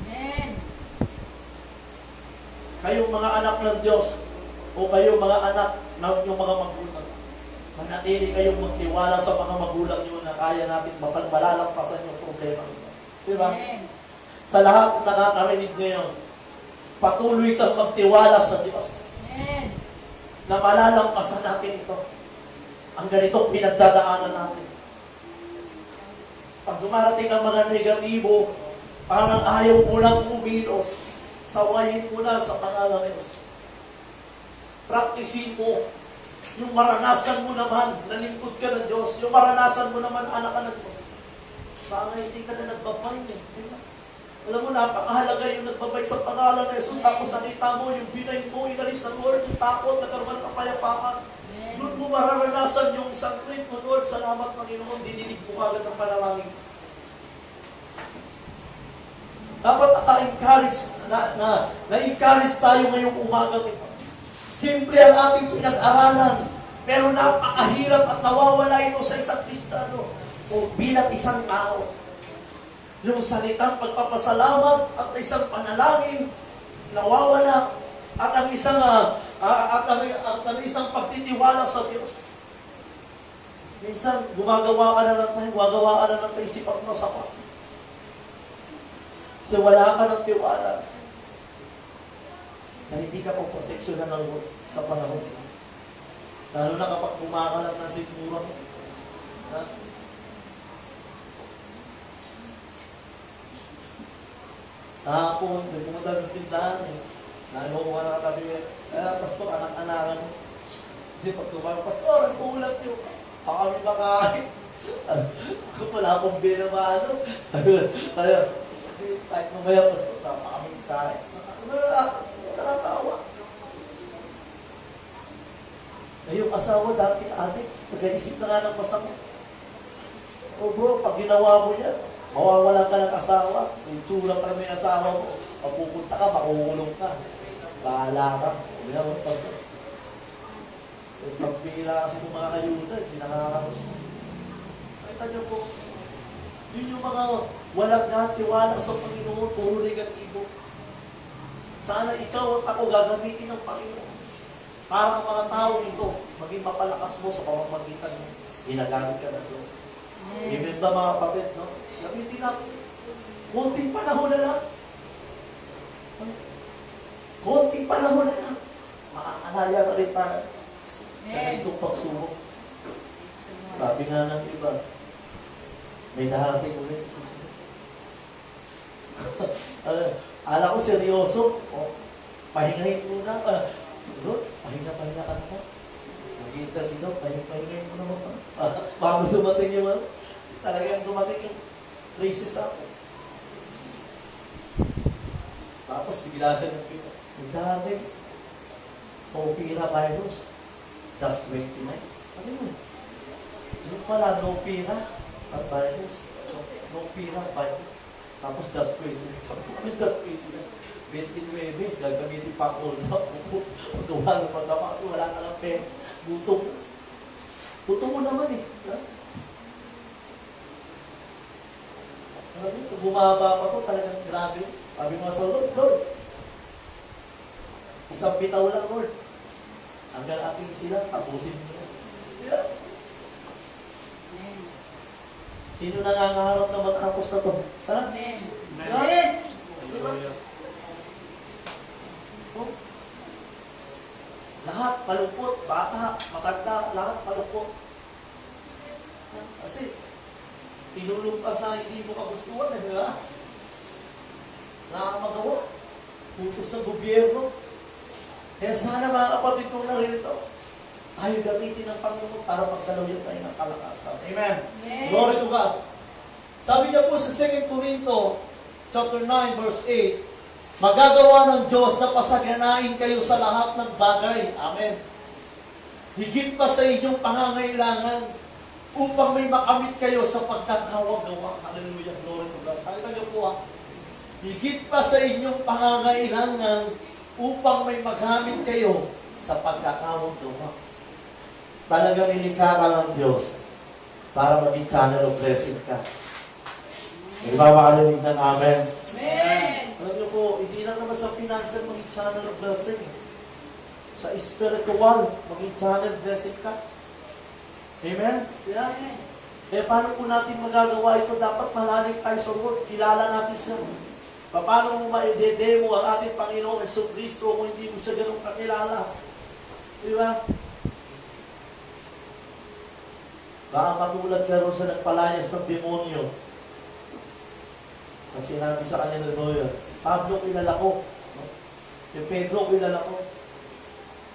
Amen. Kayong mga anak ng Diyos o kayong mga anak ng inyong mga magulang, manatili kayong magtiwala sa mga magulang nyo na kaya natin malalampasan yung problema nyo. Diba? Amen. Sa lahat na nakakarinig ngayon, patuloy kang magtiwala sa Diyos Amen. na malalampasan natin ito. Ang ganitong pinagdadaanan natin. Pag dumarating ang mga negatibo, parang ayaw mo lang umilos, sawayin mo na sa pangalan ng Diyos. Practicein mo yung maranasan mo naman, nalingkod ka ng Diyos, yung maranasan mo naman, anak ka ng Diyos. Baka hindi ka na nagbabay eh. Diba? Alam mo, napakahalaga yung nagbabay sa pangalan ng Jesus, tapos nakita mo yung binay mo, inalis ng Lord, yung takot, nagkaroon ng kapayapaan. Doon mo mararanasan yung isang tweet mo, Lord, salamat Panginoon, dinilig mo agad ang panalangin. Dapat naka-encourage, na-encourage tayo ngayong umaga ito. Simple ang ating pinag-aralan, pero napakahirap at nawawala ito sa isang Kristiyano o bilang isang tao. Yung salitang pagpapasalamat at isang panalangin, nawawala at ang isang isang pagtitiwala sa Diyos. Minsan, gumagawa ka na lang tayo, gumagawa ka na lang tayo sipat mo sa pag. So wala ka ng tiwala na hindi ka po proteksyonan ng Lord sa panahon. Lalo na kapag kumakalat ng sigmura mo. Ha? Kahapon, may pumunta ng tindahan eh. Naloko ka na katabi eh. Pastor, anak-anakan mo. Kasi pag tumalang, Pastor, ang kulat nyo. Baka kami makain. Ako pala akong binamano. Kaya, kahit mamaya, Pastor, baka kami kain. Nakatawa. Na yung asawa dati adik, nag-iisip na nga ng masama. O bro, pag ginawa mo yan, mawawala ka ng asawa. Kung tsura ka na may asawa mo, mapupunta ka, makukulong ka. Bahala ka. Hindi na mo pag pagpila kasi kung mga kayuda, hindi nakakaros. Nakita niyo po, yun yung mga walang tiwala sa Panginoon, puro negatibo. Sana ikaw at ako gagamitin ng Panginoon para ang mga tao ito maging mapalakas mo sa pamamagitan mo. Ginagamit ka na ito. Even ba mga kapatid, no? Gamitin natin. Konting panahon na lang. Konting panahon na lang. Makakalaya na rin tayo sa ganitong pagsubok. Sabi nga ng iba, may darating ulit susunod. Ala ko seryoso. Pahingahin muna. Lord, pahinga ka naman. Nakita si Doc, pahingahin mo naman. Bago dumating yung talagang dumating yung crisis ako. Tapos bigla siya nagpita. Ang dami. Opera virus. Das 29. Ano yun? Yung pala, no pira at virus. No pira, virus. Tapos das 29. Sabi ko, ano das 29? 29, gagamitin pa ako na po. Magawa ng pagkama, wala ka lang pera. Gutom. Gutom mo naman eh. Bumaba pa to, talagang grabe. Sabi mo sa Lord, isang bitaw lang, Lord. Hanggang ating sila, tapusin mo. Yeah. Sino nangangarap na matapos na to? Ha? Amen. Amen. Lahat malungkot, bata, matanda, lahat malungkot. Kasi, tinulong ka sa hindi mo kagustuhan, di ba? Nakakagawa. Putos ng gobyerno. Kaya sana mga kapatid kong narito, tayo gamitin ng Panginoon para magdalawin tayo ng kalakasan. Amen. Amen. Glory to God. Sabi niya po sa 2 Corinto, chapter 9, verse 8, magagawa ng Diyos na pasagyanain kayo sa lahat ng bagay. Amen. Higit pa sa inyong pangangailangan upang may makamit kayo sa pagkakawa-gawa. Hallelujah. Glory to God. Nakita niyo po higit pa sa inyong pangangailangan upang may magamit kayo sa pagkakawa-gawa. Talagang nilikha ka ng Diyos para maging channel of blessing ka. May makakarinig ng Amen. Amen. Alam niyo po, hindi lang naman sa financial maging channel of blessing. Sa spiritual, maging channel of blessing ka. Amen? Yeah? Eh, paano po natin magagawa ito? Dapat malalim tayo sa Lord. Kilala natin siya. Paano mo ma-demo ang ating Panginoong Hesus Kristo kung hindi mo siya ganun kakilala? Di ba? Baka matulad ka rin sa nagpalayas ng demonyo. Kasi sinabi sa kanya ng lawyer, si Pablo kilala ko. Si Pedro kilala ko.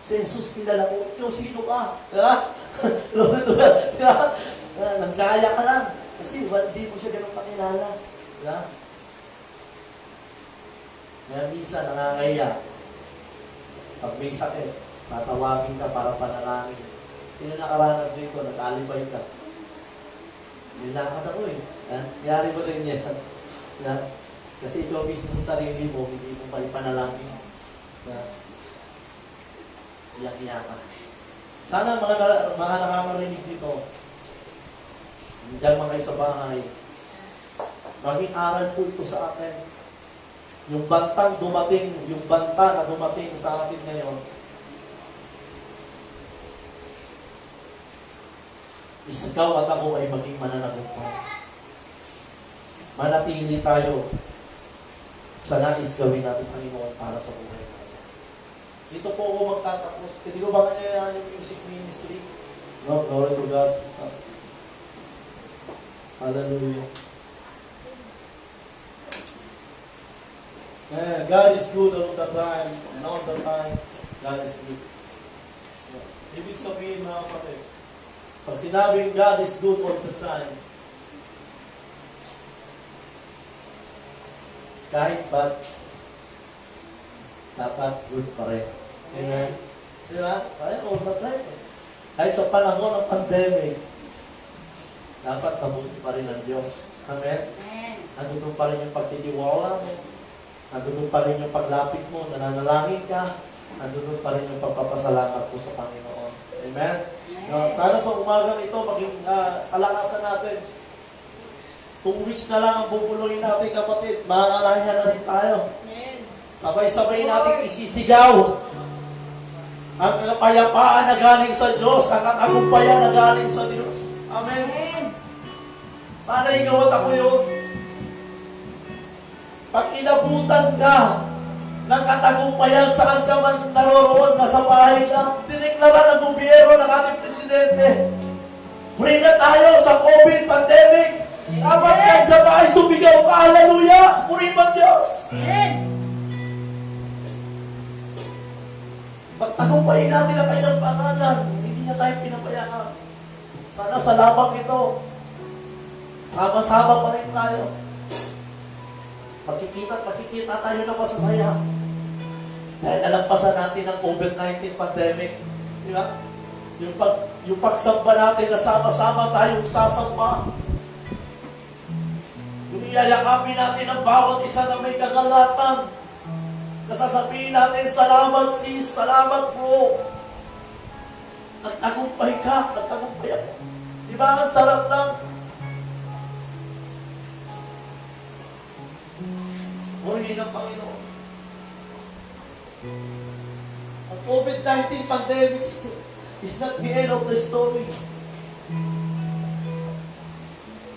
Si Jesus kilala ko. Ikaw sino ka? Diba? Diba? Nagkaya ka lang. Kasi hindi mo siya ganun kakilala. Diba? Kaya minsan, nangangaya. Pag may sakit, tatawagin ka para panalangin. Sino nakaranas dito, nag-alibay ka. Nilakad ako eh. Yari ba sa inyo? Kasi ikaw mismo sa sarili mo, hindi mo pa ipanalangin. Iyak-iyak ka. Sana mga nakakarinig dito, diyan mga kayo sa bahay, maging aral po ito sa akin. Yung banta na dumating sa atin ngayon, ikaw at ako ay maging mananagumpay. Manatili tayo sa nais gawin natin Panginoon para sa buhay natin. Dito po ako magtatapos. Hindi ko ba kanya yung music ministry? No, glory to God. Hallelujah. God is good all the time, and all the time, God is good. Ibig sabihin mga kapatid, pag sinabing God is good all the time, kahit bad, dapat good pa rin. Amen? Di ba? Kaya all the time. Kahit sa panahon ng pandemic, dapat mabuti pa rin ang Diyos. Amen? Nandun pa rin yung pagtitiwala mo. Nandun pa rin yung paglapit mo, nananalangin ka. Nandun pa rin yung pagpapasalamat mo sa Panginoon. Amen? Sana sa umagang ito, maging kalakasan natin. 2 weeks na lang ang bubuluhin natin, kapatid. Maaalaya na rin tayo. Sabay-sabay natin isisigaw. Ang kapayapaan na galing sa Diyos, ang katagumpayan na galing sa Diyos. Amen? Sana ikaw at ako yun. Pag inabutan ka ng katagumpayan saan ka man naroroon, nasa bahay ka, dineklara ng gobyerno ng ating presidente, free na tayo sa COVID pandemic. Dapat yan sa bahay, sumigaw ka, hallelujah! Puriman Amen. Pagtagumpayin natin ang kanyang pangalan, hindi niya tayo pinabayaan. Sana sa labang ito, sama-sama pa rin tayo. Pagkikita tayo na masasaya. Dahil nalampasan natin ang COVID-19 pandemic. Di ba? Yung pagsamba natin na sama-sama tayong sasamba. Yung iyayakapin natin ang bawat isa na may kagalatan. Nasasabihin natin, salamat sis, salamat bro. Nagtagumpay ka, nagtagumpay ako. Di ba? Ang sarap lang. Purihin ng Panginoon. Ang COVID-19 pandemic is not the end of the story.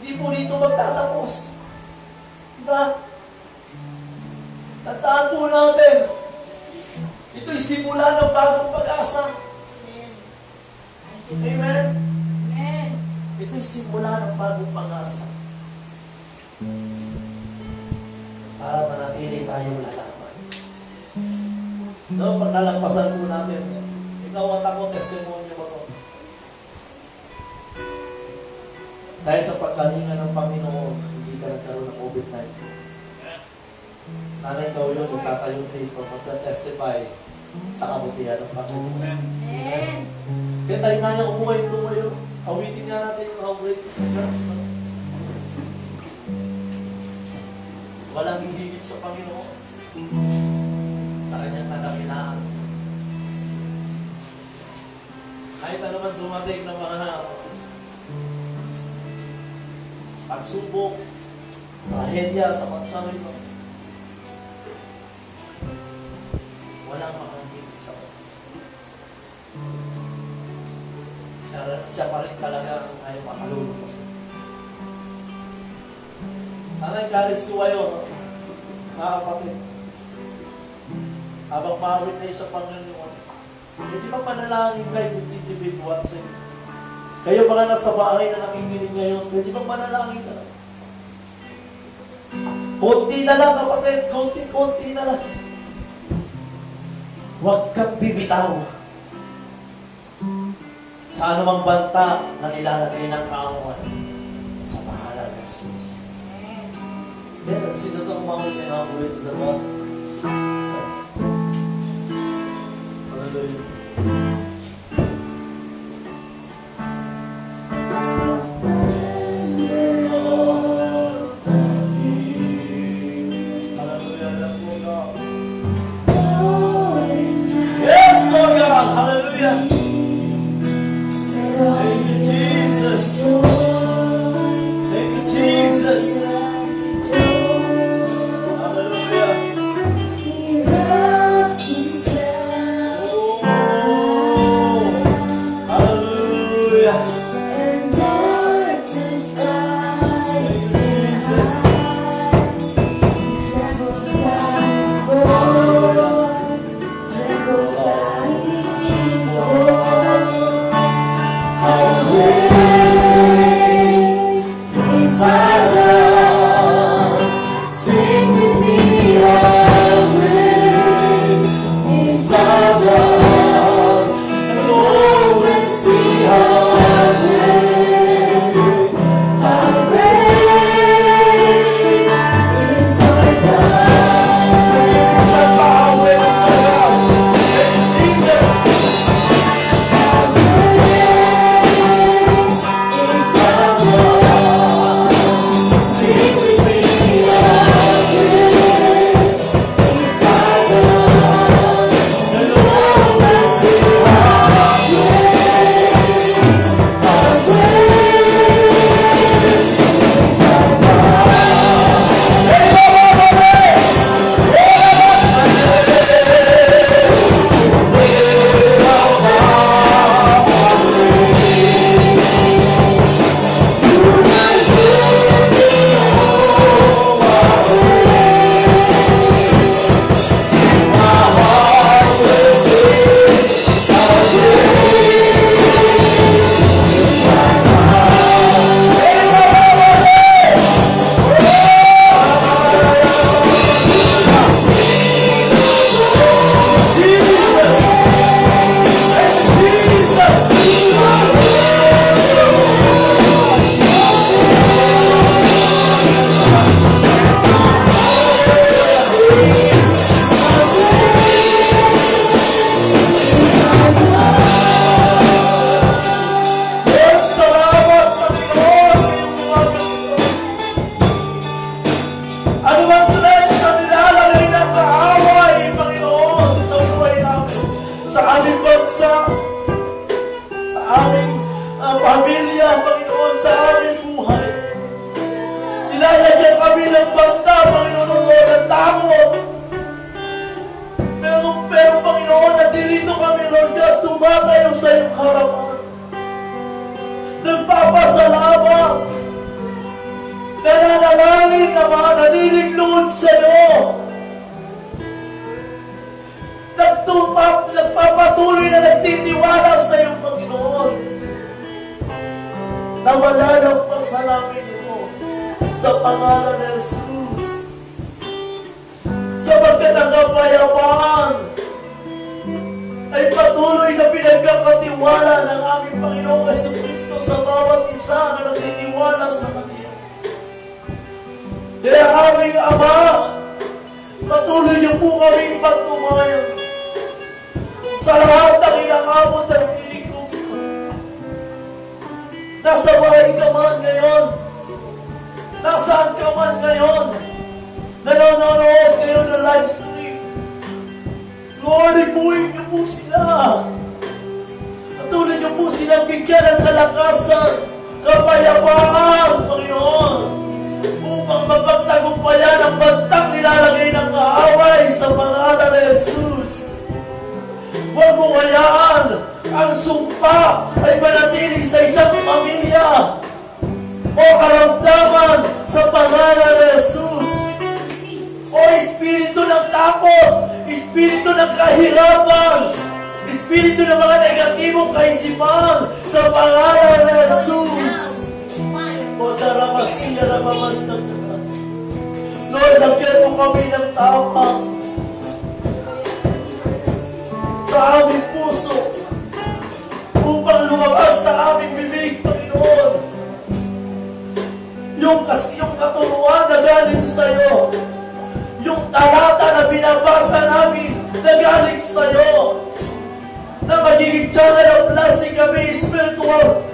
Hindi po dito magtatapos. Diba? Tandaan po natin, ito'y simula ng bagong pag-asa. Amen? Amen. Ito'y simula ng bagong pag-asa. Para manatili tayong lalaman. No, paglalagpasan po natin, ikaw at ako, testimony mo to. Dahil sa pagkalinga ng Panginoon, hindi ka nagkaroon ng COVID-19. Sana ikaw yun, magtatayo dito, magta-testify sa kabutihan ng Panginoon. Amen. Kaya tayo nga niya umuhay. Awitin nga natin yung how great is God. Walang hihigit sa Panginoon. Sa kanyang kadakilaan. Kahit ano man dumating ng mga pagsubok, trahedya sa bansa ito, walang makahigit sa Panginoon. Siya pa rin talaga ay makalulungkos. Sana encourage suwayo, mga kapatid. Habang mawit kayo sa Panginoon, hindi ba panalangin kayo with individual sa inyo? Kayo mga nasa bahay na nakikinig ngayon, hindi ba panalangin ka? Konti na lang kapatid, konti na lang. Huwag kang bibitaw sa anumang banta na nilalagay ng kaaway sa pangalan ng Jesus. Kaya sino sa umawit niya ang ulit sa Lord? Hallelujah. Yes, Lord God. Hallelujah. Thank you, Jesus. Thank you, Jesus. Hallelujah. Oh, hallelujah. Thank you, Jesus. Binagyan kami ng banta, Panginoon, ng takot. Pero Panginoon, nandito kami, Lord God, tumatayo sa iyong harapan. Nagpapasalamat. Nananalangin na mga naniniglod sa iyo. Nagpapatuloy na nagtitiwala sa iyo, Panginoon. Na malalampas namin ito sa pangalan ng Jesus. Sapagkat ang kapayapaan ay patuloy na pinagkakatiwala ng aming Panginoong Jesucristo sa bawat isa na nagtitiwala sa Kanya. Kaya aming Ama, patuloy niyo po kaming patumayan sa lahat ng inaabot ng piling ko. Nasa bahay ka man ngayon, nasaan ka man ngayon, nanonood kayo ng live stream. Lord, ibuhin niyo po sila. Patuloy niyo po silang bigyan ng kalakasan, kapayapaan, Panginoon, upang mapagtagumpayan ang bantang nilalagay ng kaaway sa pangalan ni Jesus. Huwag mo hayaan ang sumpa ay manatili sa isang pamilya o karamdaman sa pangalan ni Jesus. O espiritu ng takot, espiritu ng kahirapan, espiritu ng mga negatibong kaisipan sa pangalan ni Jesus. O daramasiya na mamasak na. Lord, lagyan mo kami ng tapang sa aming puso upang lumabas sa aming bibig, Panginoon. Yung katuruan na galing sa iyo, yung talata na binabasa namin na galing sa iyo, na magiging channel of blessing kami spiritual,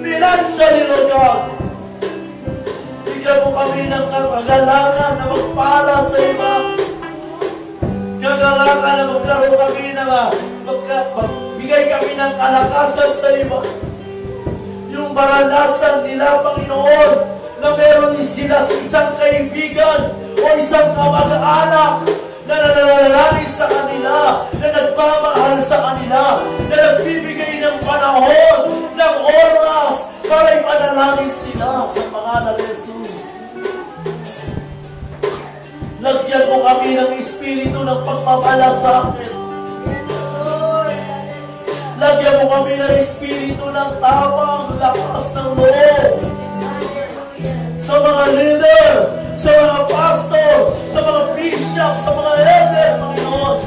financially, Lord God. Bigyan mo kami ng kagalakan na magpala sa iba, kagalakan na magkaroon kami ng magbigay kami ng kalakasan sa iba. Yung maranasan nila, Panginoon, na meron sila isang kaibigan o isang kamag-anak na nananalangin sa kanila, na nagmamahal sa kanila, na nagbibigay ng panahon, ng oras, para ipanalangin sila sa pangalan ni Jesus. Lagyan mo kami ng espiritu ng pagmamalasakit. Lagyan mo kami ng espiritu ng tapang, lakas ng loob. Sa mga leader, sa mga pastor, sa mga bishop, sa mga elder, Panginoon.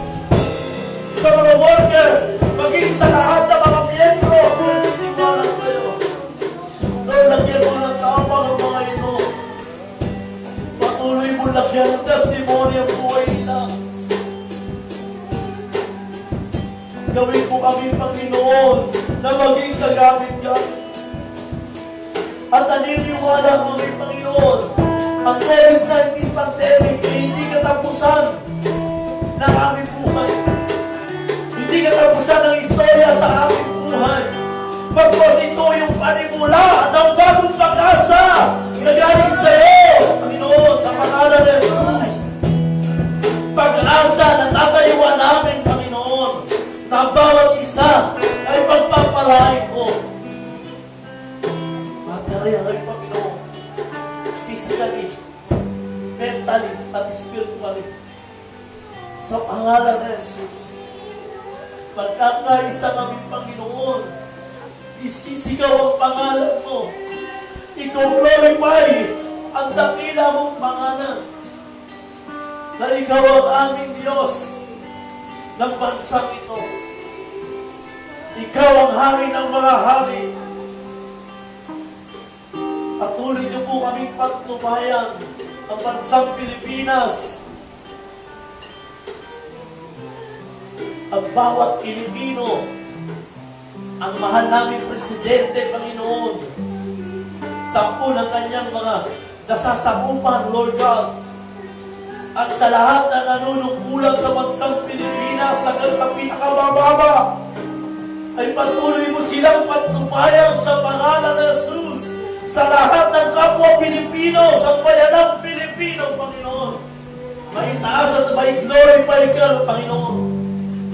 Sa mga worker, maging sa lahat ng mga miyembro, itiwala kayo. Lord, lagyan mo ng tapang ang mga ito. Patuloy mo lagyan ng testimony ang buhay nila. Gawin po kami, Panginoon, na maging kagamit-gamit. At naniniwala kami, Panginoon, ang COVID-19 pandemic ay hindi katapusan ng aming buhay. Hindi katapusan ng istorya sa aming buhay. Pagkos ito yung panimula ng bagong pag-asa na galing sa iyo, Panginoon, sa pangalan ni Jesus. Pag-asa na tatayuan namin, Panginoon, na bawat isa ay pagpapalain ko. Matarihan ay Panginoon, physically, mentally, at spiritually. Sa pangalan ni Jesus, pagkakaisa kami, Panginoon, isisigaw ang pangalan mo. I-glorify ang dakila mong pangalan. Na ikaw ang aming Diyos ng bansang ito. Ikaw ang hari ng mga hari. Patuloy niyo po kaming pagtubayan ang bansang Pilipinas. Ang bawat Pilipino, ang mahal naming Presidente, Panginoon, 10 ng kanyang mga nasasakupan, Lord God, at sa lahat na nanunungkulan sa bansang Pilipinas sa pinakabababa, ay patuloy mo silang pagtubayan sa pangalan ng Jesus sa lahat ng Pilipino, sa bayanang Pilipino, Panginoon. Maitaas at may glorify ka, Panginoon.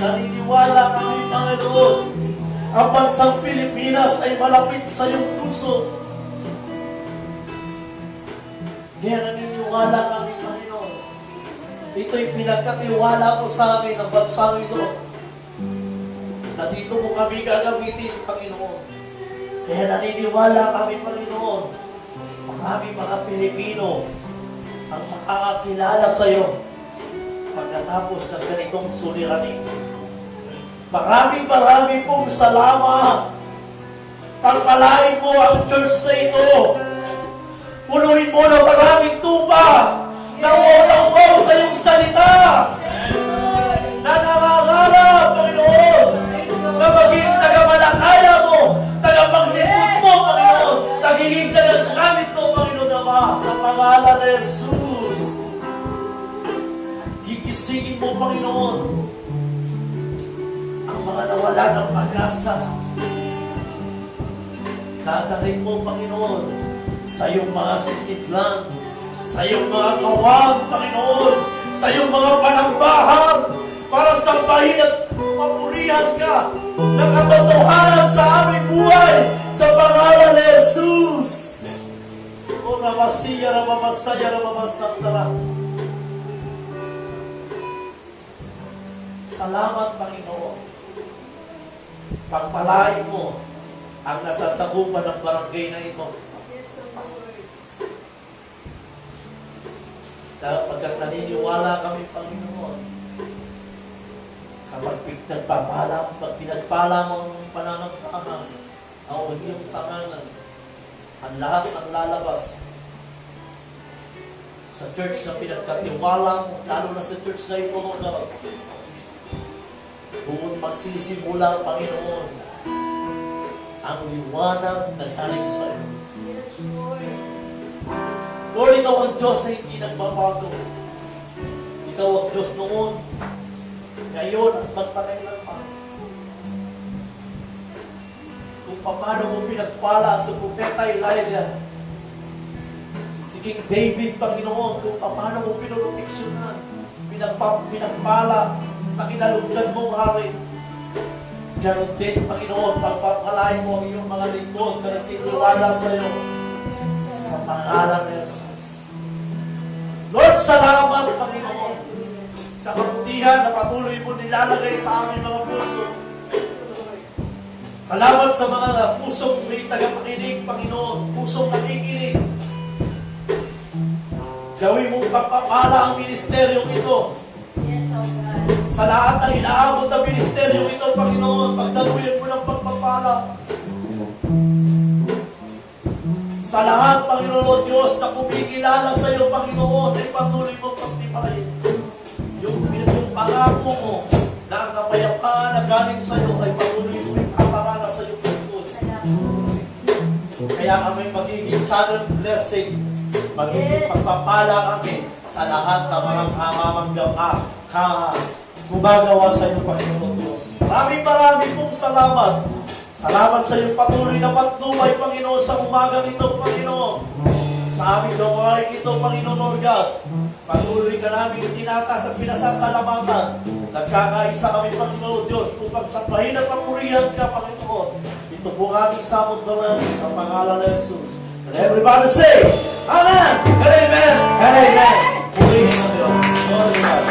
Naniniwala kami, Panginoon, ang bansang Pilipinas ay malapit sa iyong puso. Kaya naniniwala kami, Panginoon. Ito'y pinagkatiwala mo sa amin ang bansang ito. Na dito mo kami gagamitin, Panginoon. Kaya naniniwala kami, Panginoon. Marami mga Pilipino ang makakakilala sa iyo pagkatapos ng ganitong suliranin. Maraming pong salamat. Pagpalain mo ang church sa ito. Punuin mo ng maraming tupa na uulaw sa iyong salita. Na nangangarap, Panginoon, na maging tagamalakaya mo, tagapaglipot mo, Panginoon, nagiging tagagamit mo, Panginoon Ama, sa pangalan ni Jesus. Gigisingin mo, Panginoon, ang mga nawala ng pag-asa. Dadalhin mo, Panginoon, sa iyong mga sisidlan, sa iyong mga kawang, Panginoon, sa iyong mga panambahan, para sambahin at papurihan ka ng katotohanan sa aming buhay, sa pangalan ni Jesus. O Ramasiya, Ramamasaya, Ramamasantara. Salamat, Panginoon. Pagpalain mo ang nasasakupan ng barangay na ito. Dahil pagkat naniniwala kami, Panginoon, kapag pinagpala mo ang pananampahan, ang iyong tanganan, ang lahat ng lalabas sa church na pinagkatiwala mo, lalo na sa church na ito, Lord, kung magsisimula, Panginoon, ang liwanag na galing sa iyo. Lord, ikaw ang Diyos na hindi nagbabago. Ikaw ang Diyos noon, ngayon at magpakailanman. Kung paano mo pinagpala sa propeta Elijah, si King David, Panginoon, kung paano mo pinuproteksyonan, pinagpala na kinalugdan mong hari. Ganon din, Panginoon, pagpapalain mo ang iyong mga lingkod na nagtitiwala sa iyo sa pangalan ni Jesus. Lord, salamat, Panginoon, sa kabutihan na patuloy mo nilalagay sa aming mga puso. Salamat sa mga pusong may tagapakinig, Panginoon, pusong nakikinig. Gawin mong pagpapala ang ministeryong ito. Sa lahat ng inaabot na ministeryong ito, Panginoon, pagdaluyan mo ng pagpapala. Sa lahat, Panginoon Diyos, na kumikilala sa iyo, Panginoon, ay patuloy mong pagtipahin. Yung pangako mo na ang kapayapaan na galing sa iyo ay patuloy mo ipapakala sa iyong tungkol. Kaya kami magiging channel blessing, magiging pagpapala kami sa lahat ng mga gumagawa sa iyo, Panginoon Diyos. Maraming pong salamat. Salamat sa iyong patuloy na patnubay, Panginoon, sa umagang ito, Panginoon. Sa aming gawain ito, Panginoon, Lord God. Patuloy ka namin itinatas at pinasasalamatan. Nagkakaisa kami, Panginoon Diyos, upang sambahin at papurihan ka, Panginoon. Ito po aming samot na lang sa pangalan ni Jesus. And everybody say, Amen! And Amen! And Amen! Purihin ang Diyos. Lord God.